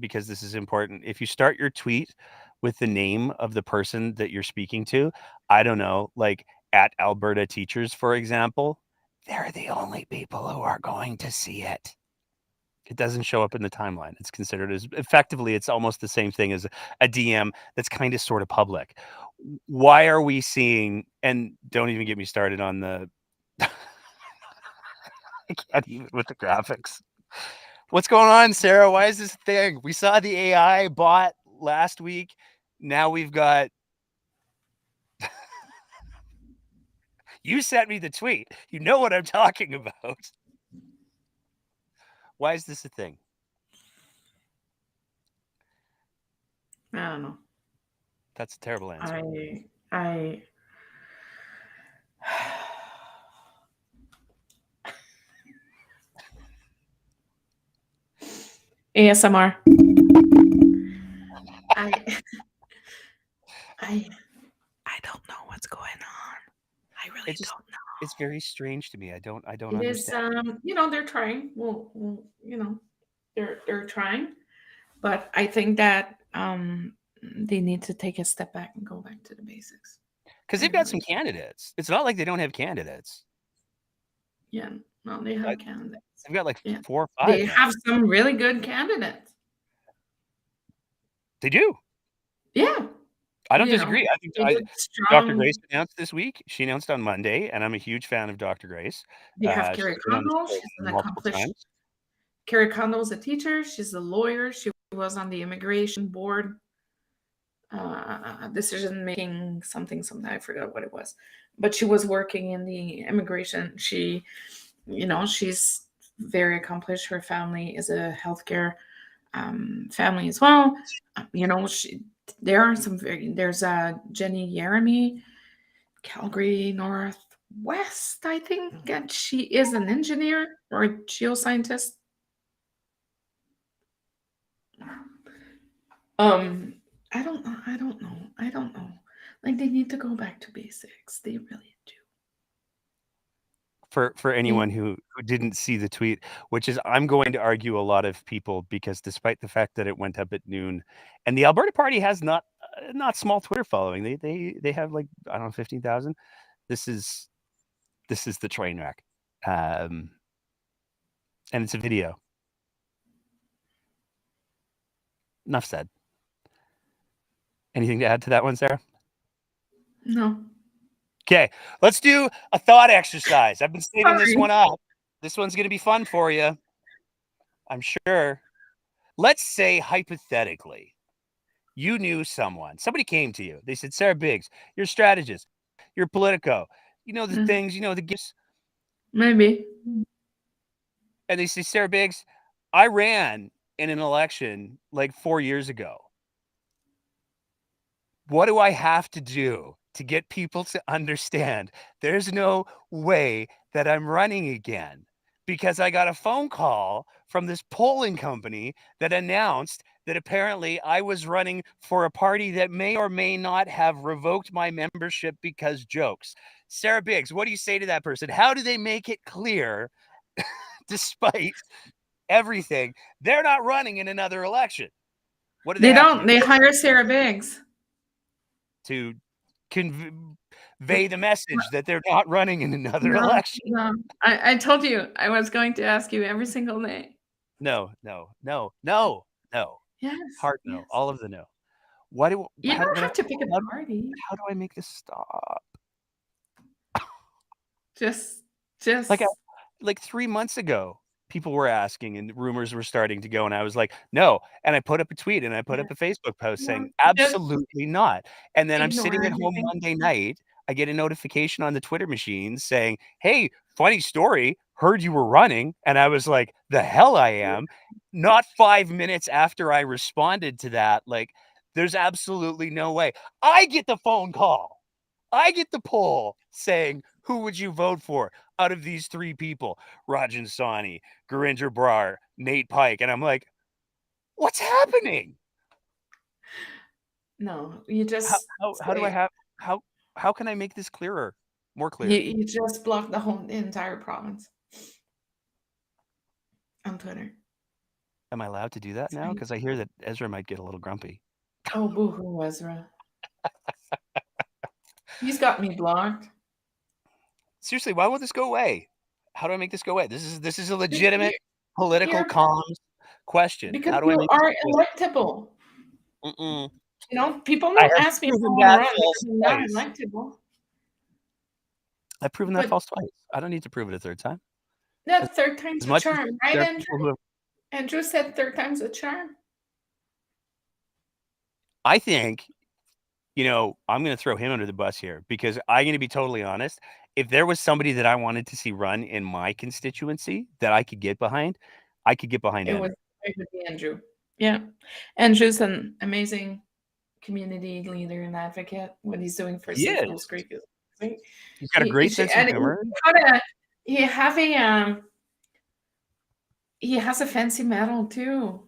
because this is important. If you start your tweet with the name of the person that you're speaking to, I don't know, like at Alberta Teachers, for example, they're the only people who are going to see it. It doesn't show up in the timeline. It's considered as effectively, it's almost the same thing as a DM that's kind of sort of public. Why are we seeing, and don't even get me started on the, I can't even with the graphics. What's going on, Sarah? Why is this thing? We saw the AI bot last week. Now we've got, you sent me the tweet. You know what I'm talking about. Why is this a thing? I don't know. That's a terrible answer. I ASMR. I don't know what's going on. I really don't know. It's very strange to me. I don't It understand. is, they're trying. Well, they're trying, but I think that they need to take a step back and go back to the basics. Because they've got some candidates. It's not like they don't have candidates. Yeah, no, they have candidates. They've got like Yeah. 4 or 5 They now. have some really good candidates. They do. Yeah. I don't You know, disagree. I think they did Dr. strong. Grace announced this week. She announced on Monday, and I'm a huge fan of Dr. Grace. They have She's Carrie been on the Kondo. show She's an multiple accomplished. times. Carrie Kondo is a teacher. She's a lawyer. She was on the immigration board. Decision making something. I forgot what it was, but she was working in the immigration. She, she's very accomplished. Her family is a healthcare family as well. There are some there's Jenny Yeremy, Calgary Northwest, I think, and she is an engineer or a geoscientist. I don't know. Like, they need to go back to basics. They really do. For anyone who didn't see the tweet, which is, I'm going to argue a lot of people, because despite the fact that it went up at noon, and the Alberta Party has not small Twitter following. They have, like, I don't know, 15,000. This is the train wreck, and it's a video. Enough said. Anything to add to that one, Sarah? No. Okay, let's do a thought exercise. I've been saving this one up. This one's going to be fun for you, I'm sure. Let's say, hypothetically, you knew somebody came to you. They said, Sarah Biggs, you're a strategist, you're a Politico, you know the things, you know the gifts. Maybe. And they say, Sarah Biggs, I ran in an election like 4 years ago. What do I have to do to get people to understand there's no way that I'm running again? Because I got a phone call from this polling company that announced that apparently I was running for a party that may or may not have revoked my membership because jokes. Sarah Biggs, what do you say to that person? How do they make it clear, despite everything, they're not running in another election? What do They have to don't. do? They hire Sarah Biggs To convey the message that they're not running in another election. No. I told you I was going to ask you every single day. No. Yes. Hard no. Yes. All of the no. You don't have to pick a party. How do I make this stop? Just like 3 months ago, people were asking and rumors were starting to go, and I was like, no. And I put up a tweet and I put up a Facebook post saying, absolutely not. And then I'm sitting at home Monday night. I get a notification on the Twitter machine saying, hey, funny story, heard you were running. And I was like, the hell I am. Not 5 minutes after I responded to that, like, there's absolutely no way. I get the phone call. I get the poll saying, who would you vote for out of these 3 people? Rajan Sawhney, Gurinder Brar, Nate Pike. And I'm like, what's happening? No, you just how do I have how can I make this clearer? More clear. You just block the entire province on Twitter. Am I allowed to do that now? Because I hear that Ezra might get a little grumpy. Oh, boo-hoo, Ezra. He's got me blocked. Seriously, why won't this go away? How do I make this go away? This is a legitimate political comms question. Because how do I make are electable. People don't ask me if I'm not electable. I've proven that false twice. I don't need to prove it a third time. No, third time's a charm, right, Andrew? Andrew said third time's a charm. I think, I'm going to throw him under the bus here, because I'm going to be totally honest. If there was somebody that I wanted to see run in my constituency that I could get behind, I could get behind Andrew. It would be Andrew. Yeah. Andrew's an amazing community leader and advocate. What he's doing for Safe Wolf Creek is great. He's got a great sense of humor. He has a fancy medal too.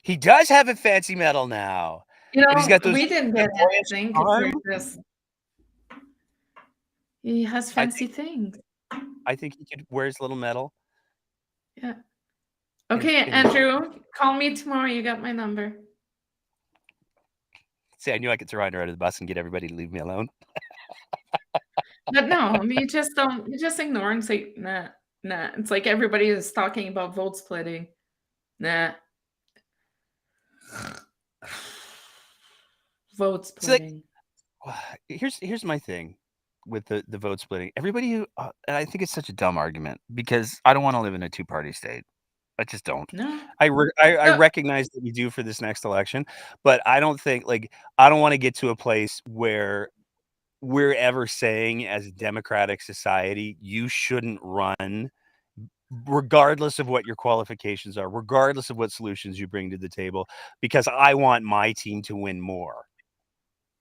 He does have a fancy medal now. And he's got those, we didn't get anything. He has fancy things. I think he could wear his little medal. Yeah. Okay, Andrew, call me tomorrow. You got my number. See, I knew I could throw her under the bus and get everybody to leave me alone. But no, you just don't. You just ignore and say, nah, nah. It's like everybody is talking about vote splitting. Nah. Vote It's like, splitting. here's my thing with the vote splitting. Everybody who and I think it's such a dumb argument because I don't want to live in a two-party state. I just don't. No. I No. recognize that we do for this next election, but I don't think I don't want to get to a place where we're ever saying as a democratic society you shouldn't run regardless of what your qualifications are, regardless of what solutions you bring to the table, because I want my team to win more.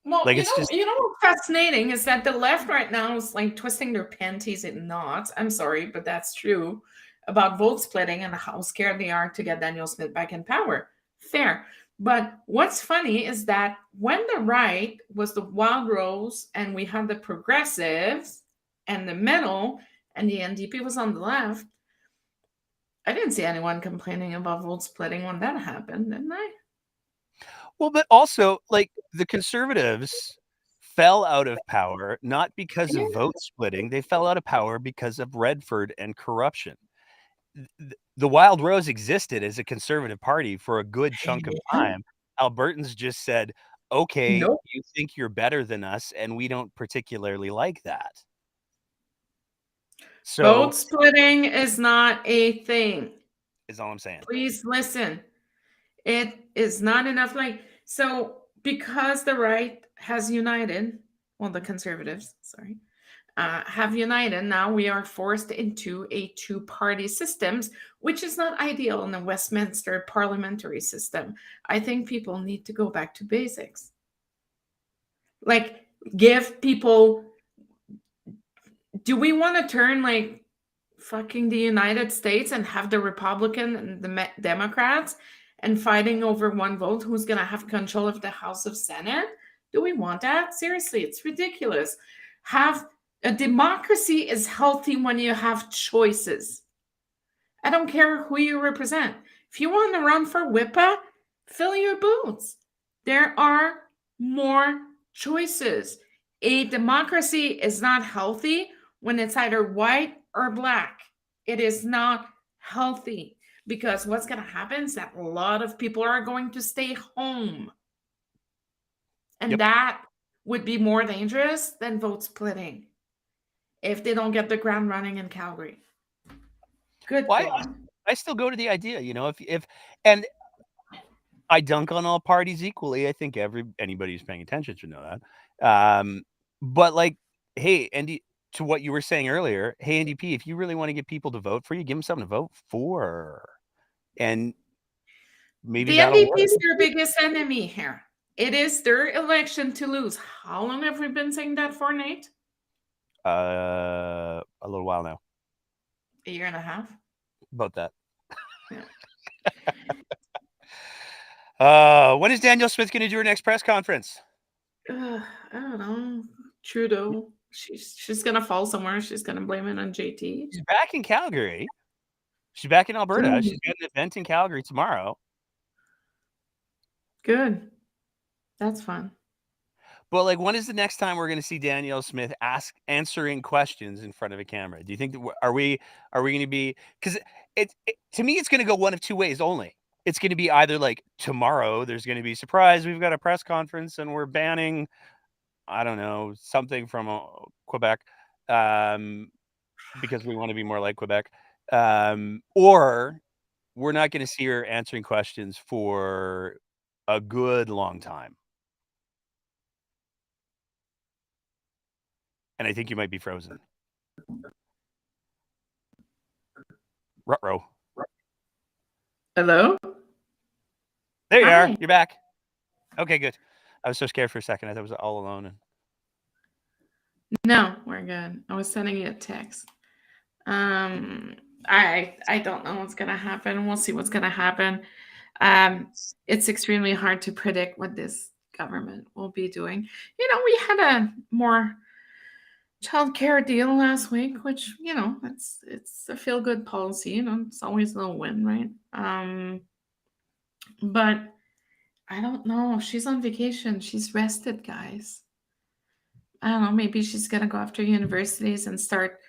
Well, Like it's just you know what's fascinating is that the left right now is like twisting their panties in knots. I'm sorry, but that's true about vote splitting and how scared they are to get Daniel Smith back in power. Fair. But what's funny is that when the right was the Wild Rose and we had the progressives and the middle and the NDP was on the left, I didn't see anyone complaining about vote splitting when that happened, didn't I? well, but also the conservatives fell out of power not because of vote splitting. They fell out of power because of Redford and corruption. The Wild Rose existed as a conservative party for a good chunk of Yeah. time. Albertans just said, okay, Nope. you think you're better than us, and we don't particularly like that. So Vote splitting is not a thing. is all I'm saying. Please listen. It is not enough. So because the right has united, well, the conservatives, sorry, have united, now we are forced into a two-party systems, which is not ideal in the Westminster parliamentary system. I think people need to go back to basics. Like, give people. Do we want to turn like fucking the United States and have the Republican and the Democrats and fighting over one vote who's going to have control of the House of Senate? Do we want that? Seriously, it's ridiculous. Have a democracy is healthy when you have choices. I don't care who you represent. If you want to run for WIPA, fill your boots. There are more choices. A democracy is not healthy when it's either white or black. It is not healthy because what's going to happen is that a lot of people are going to stay home. And Yep. that would be more dangerous than vote splitting if they don't get the ground running in Calgary. Good God. I still go to the idea, if and I dunk on all parties equally. I think anybody who's paying attention should know that. But hey, Andy, to what you were saying earlier, hey, NDP, if you really want to get people to vote for you, give them something to vote for. And maybe The that'll NDP work. is their biggest enemy here. It is their election to lose. How long have we been saying that for, Nate? A little while now. A year and a half? About that. Yeah. When is Danielle Smith going to do her next press conference? I don't know. Trudeau. She's gonna fall somewhere. She's gonna blame it on JT. She's back in Calgary. She's back in Alberta. Good. She's got an event in Calgary tomorrow. Good. That's fun. But when is the next time we're going to see Danielle Smith answering questions in front of a camera? Do you think that are we going to be, because to me it's going to go one of two ways only. It's going to be either tomorrow there's going to be surprise, we've got a press conference and we're banning, I don't know, something from Quebec because we want to be more like Quebec, or we're not going to see her answering questions for a good long time. And I think you might be frozen. Ruh-roh. Hello? There you Hi. are. You're back. Okay, good. I was so scared for a second. I thought I was all alone. No, we're good. I was sending you a text. I don't know what's gonna happen. We'll see what's gonna happen. It's extremely hard to predict what this government will be doing. We had a more childcare deal last week, which it's a feel good policy. It's always a little win, right? But I don't know. She's on vacation. She's rested, guys. I don't know. Maybe she's gonna go after universities and start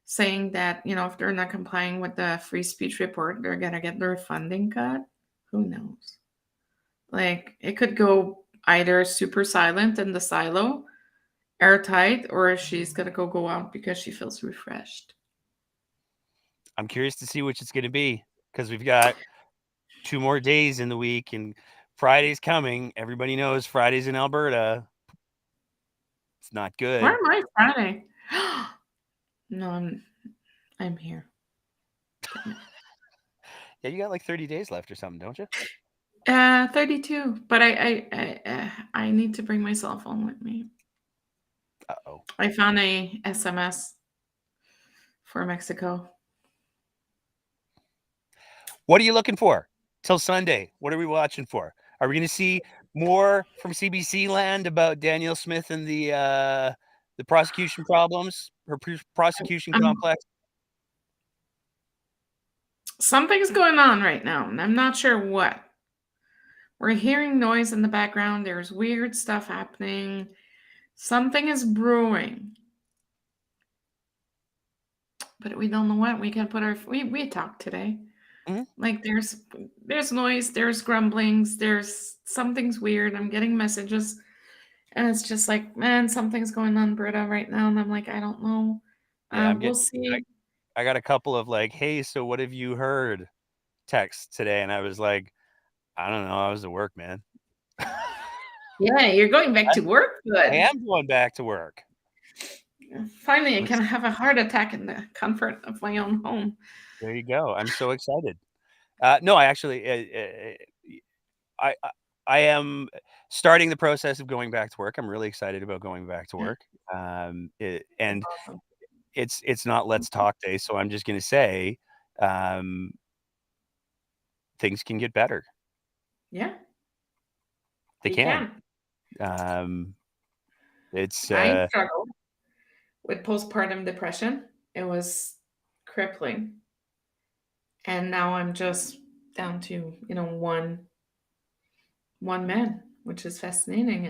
saying that, if they're not complying with the free speech report, they're gonna get their funding cut. Who knows? Like, it could go either super silent in the silo, airtight, or she's gonna go out because she feels refreshed. I'm curious to see which it's going to be, because we've got 2 more days in the week and Friday's coming. Everybody knows Friday's in Alberta. It's not good. Where am I Friday? No, I'm here. Yeah, you got like 30 days left or something, don't you? 32. But I need to bring my cell phone with me. Uh-oh. I found a SMS for Mexico. What are you looking for till Sunday? What are we watching for? Are we going to see more from CBC land about Danielle Smith and the prosecution problems, her prosecution complex? Something's going on right now, and I'm not sure what. We're hearing noise in the background. There's weird stuff happening. Something is brewing. But we don't know what. We can put we talked today. Mhm. Like, there's noise, there's grumblings, there's something's weird. I'm getting messages, and it's just like, man, something's going on, Britta, right now. And I'm like, I don't know. Yeah, We'll see. I got a couple of like, hey, so what have you heard texts today? And I was like, I don't know. I was at work, man. Yeah, you're going back to work. I Good. am going back to work. Finally, I can have a heart attack in the comfort of my own home. There you go. I'm so excited. No, I actually, I am starting the process of going back to work. I'm really excited about going back to work. And Awesome. it's not Let's Talk Day, so I'm just going to say things can get better. Yeah, They you can. It's I struggled with postpartum depression. It was crippling. And now I'm just down to, one man, which is fascinating.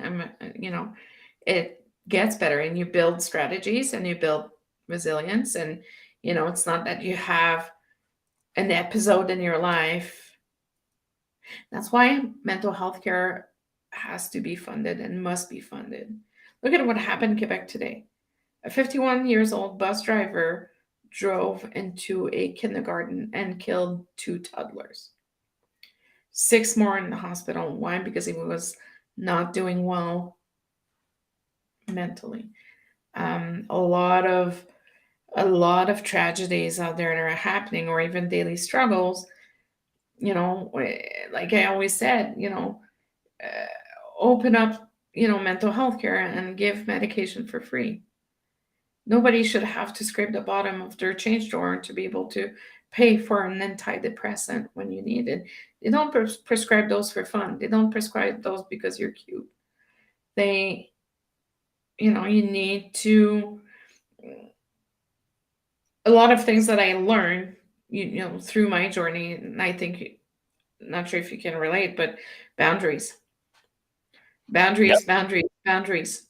It gets better, and you build strategies and you build resilience. And, it's not that you have an episode in your life. That's why mental health care has to be funded and must be funded. Look at what happened in Quebec today. A 51 years old bus driver drove into a kindergarten and killed 2 toddlers. 6 more in the hospital. Why? Because he was not doing well mentally. A lot of tragedies out there that are happening, or even daily struggles. Like I always said, open up, mental health care and give medication for free. Nobody should have to scrape the bottom of their change drawer to be able to pay for an antidepressant when you need it. They don't prescribe those for fun. They don't prescribe those because you're cute. They, you need to. A lot of things that I learned, through my journey, and I think, not sure if you can relate, but boundaries, Yep. boundaries.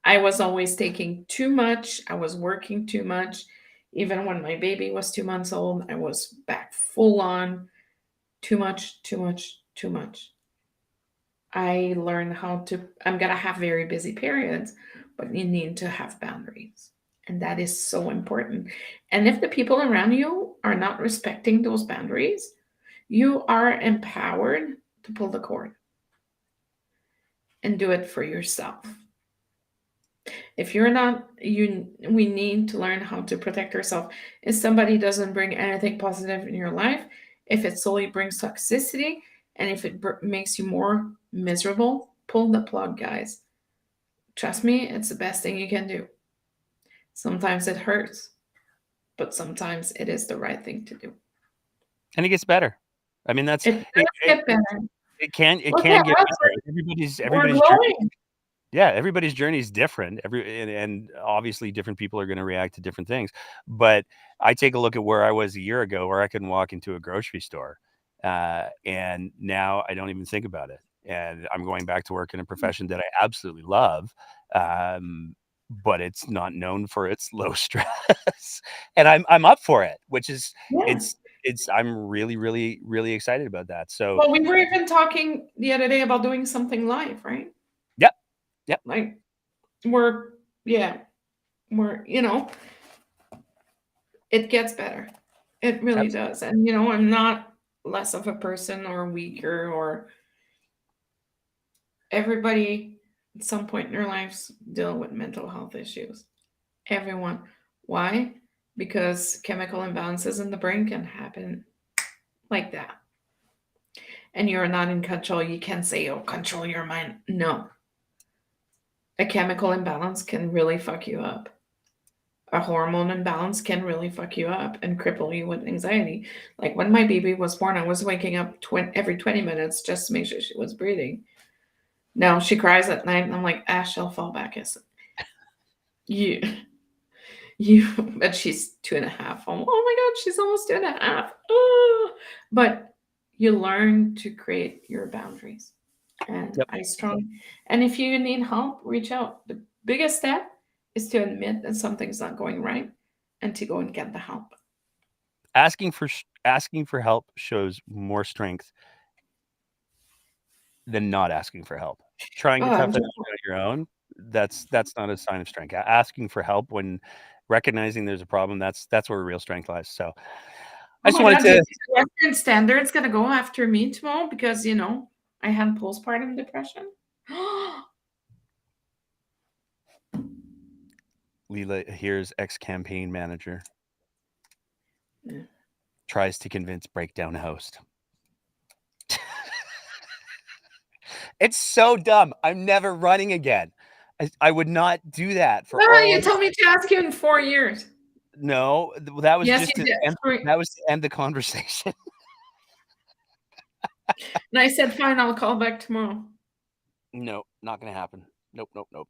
I was always taking too much. I was working too much. Even when my baby was 2 months old, I was back full on. Too much, too much, too much. I learned I'm going to have very busy periods, but you need to have boundaries. And that is so important. And if the people around you are not respecting those boundaries, you are empowered to pull the cord and do it for yourself. If you're not, we need to learn how to protect ourselves. If somebody doesn't bring anything positive in your life, if it solely brings toxicity, and if it makes you more miserable, pull the plug, guys. Trust me, it's the best thing you can do. Sometimes it hurts, but sometimes it is the right thing to do. And it gets better. I mean, It does get better. It can get Look better. at us, Everybody's we're journey, glowing. yeah, everybody's journey is different. And obviously different people are going to react to different things. But I take a look at where I was a year ago, where I couldn't walk into a grocery store, and now I don't even think about it. and I'm going back to work in a profession that I absolutely love. But it's not known for its low stress, and I'm up for it, which is Yeah. I'm really, really, really excited about that. So Well, we were even talking the other day about doing something live, right? yep, yep, Like we're you know, it gets better. It really absolutely. does. And you know, I'm not less of a person or weaker or everybody at some point in their lives deal with mental health issues. Everyone. Why? Because chemical imbalances in the brain can happen like that. And you're not in control. You can't say, oh, control your mind. No. A chemical imbalance can really fuck you up. A hormone imbalance can really fuck you up and cripple you with anxiety. Like when my baby was born, I was waking up every 20 minutes just to make sure she was breathing. Now she cries at night, and I'm like, she'll fall back asleep. You, but she's 2.5. Oh my God, she's almost 2.5. Oh. But you learn to create your boundaries. And Yep. and if you need help, reach out. The biggest step is to admit that something's not going right and to go and get the help. Asking for help shows more strength than not asking for help. Trying to Oh, tough it out on your own, that's not a sign of strength. Asking for help when recognizing there's a problem, that's where real strength lies. So I oh just my wanted God, do you to think Western Standard's gonna go after me tomorrow because I had postpartum depression? Leela, here's ex-campaign manager. Yeah. Tries to convince breakdown host. It's so dumb. I'm never running again. I would not do that for No, all you of told me to ask you in 4 years. no, that was Yes, just you to did. end the conversation. And I said, fine, I'll call back tomorrow. No, not gonna happen. Nope, nope, nope.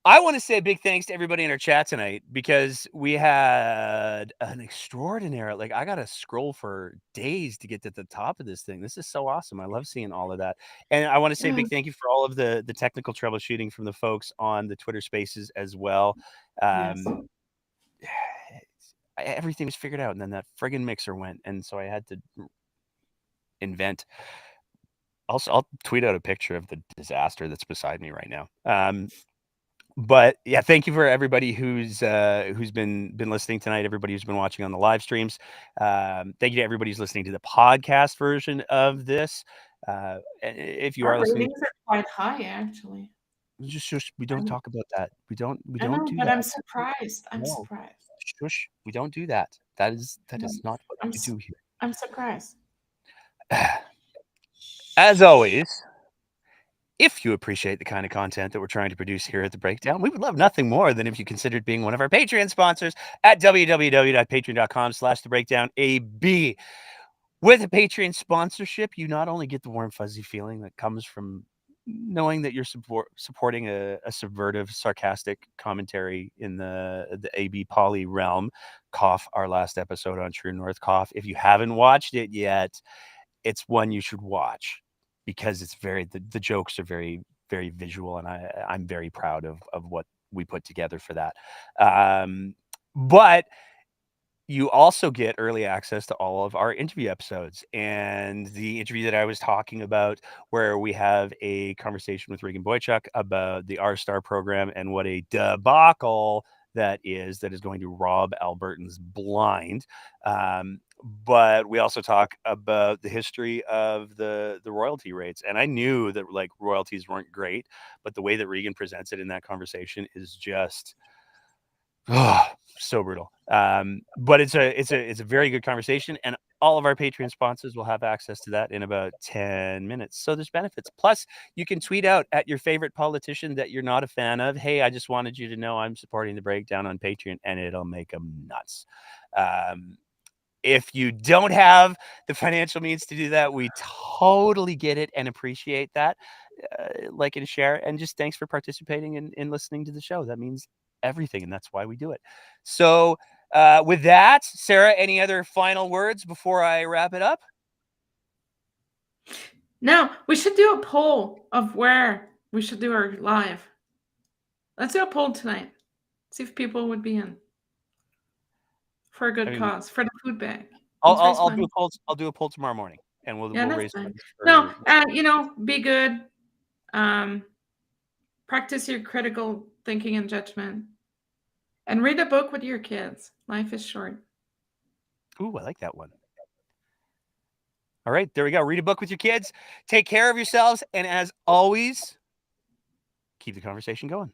I want to say a big thanks to everybody in our chat tonight because we had an extraordinary, like I got to scroll for days to get to the top of this thing. This is so awesome. I love seeing all of that. And I want to say a big thank you for all of the technical troubleshooting from the folks on the Twitter spaces as well. Yes. Everything was figured out and then that friggin' mixer went. And so I had to invent. Also, I'll tweet out a picture of the disaster that's beside me right now. But yeah, thank you for everybody who's been listening tonight. Everybody who's been watching on the live streams. Thank you to everybody who's listening to the podcast version of this. If you Our are listening, ratings are quite high, actually. just we don't I'm- talk about that. We don't I know, do but that. I'm surprised. I'm No, surprised. shush. We don't do that. That is No, not what I'm we do here. I'm surprised. As always, if you appreciate the kind of content that we're trying to produce here at The Breakdown, we would love nothing more than if you considered being one of our Patreon sponsors at www.patreon.com/TheBreakdownAB. With a Patreon sponsorship, you not only get the warm, fuzzy feeling that comes from knowing that you're supporting a subvertive, sarcastic commentary in the AB Poly realm. Cough, our last episode on True North. Cough. If you haven't watched it yet, it's one you should watch because it's the jokes are very, very visual, and I'm very proud of what we put together for that. But you also get early access to all of our interview episodes, and the interview that I was talking about where we have a conversation with Regan Boychuk about the R-Star program and what a debacle that is going to rob Albertans blind. But we also talk about the history of the royalty rates, and I knew that like royalties weren't great, but the way that Regan presents it in that conversation is just so brutal. But it's a very good conversation, and all of our Patreon sponsors will have access to that in about 10 minutes. So there's benefits. Plus, you can tweet out at your favorite politician that you're not a fan of, hey, I just wanted you to know I'm supporting the breakdown on Patreon, and it'll make them nuts. If you don't have the financial means to do that, we totally get it and appreciate that. Like and share, and just thanks for participating in listening to the show. That means everything, and that's why we do it. So with that, Sarah, any other final words before I wrap it up? No, we should do a poll of where we should do our live. Let's do a poll tonight. See if people would be in for a good cause, for the food bank. I'll do a poll. I'll do a poll tomorrow morning, and we'll that's raise fine. funds. No, be good. Practice your critical thinking and judgment, and read a book with your kids. Life is short. Ooh, I like that one. All right, there we go. Read a book with your kids. Take care of yourselves, and as always, keep the conversation going.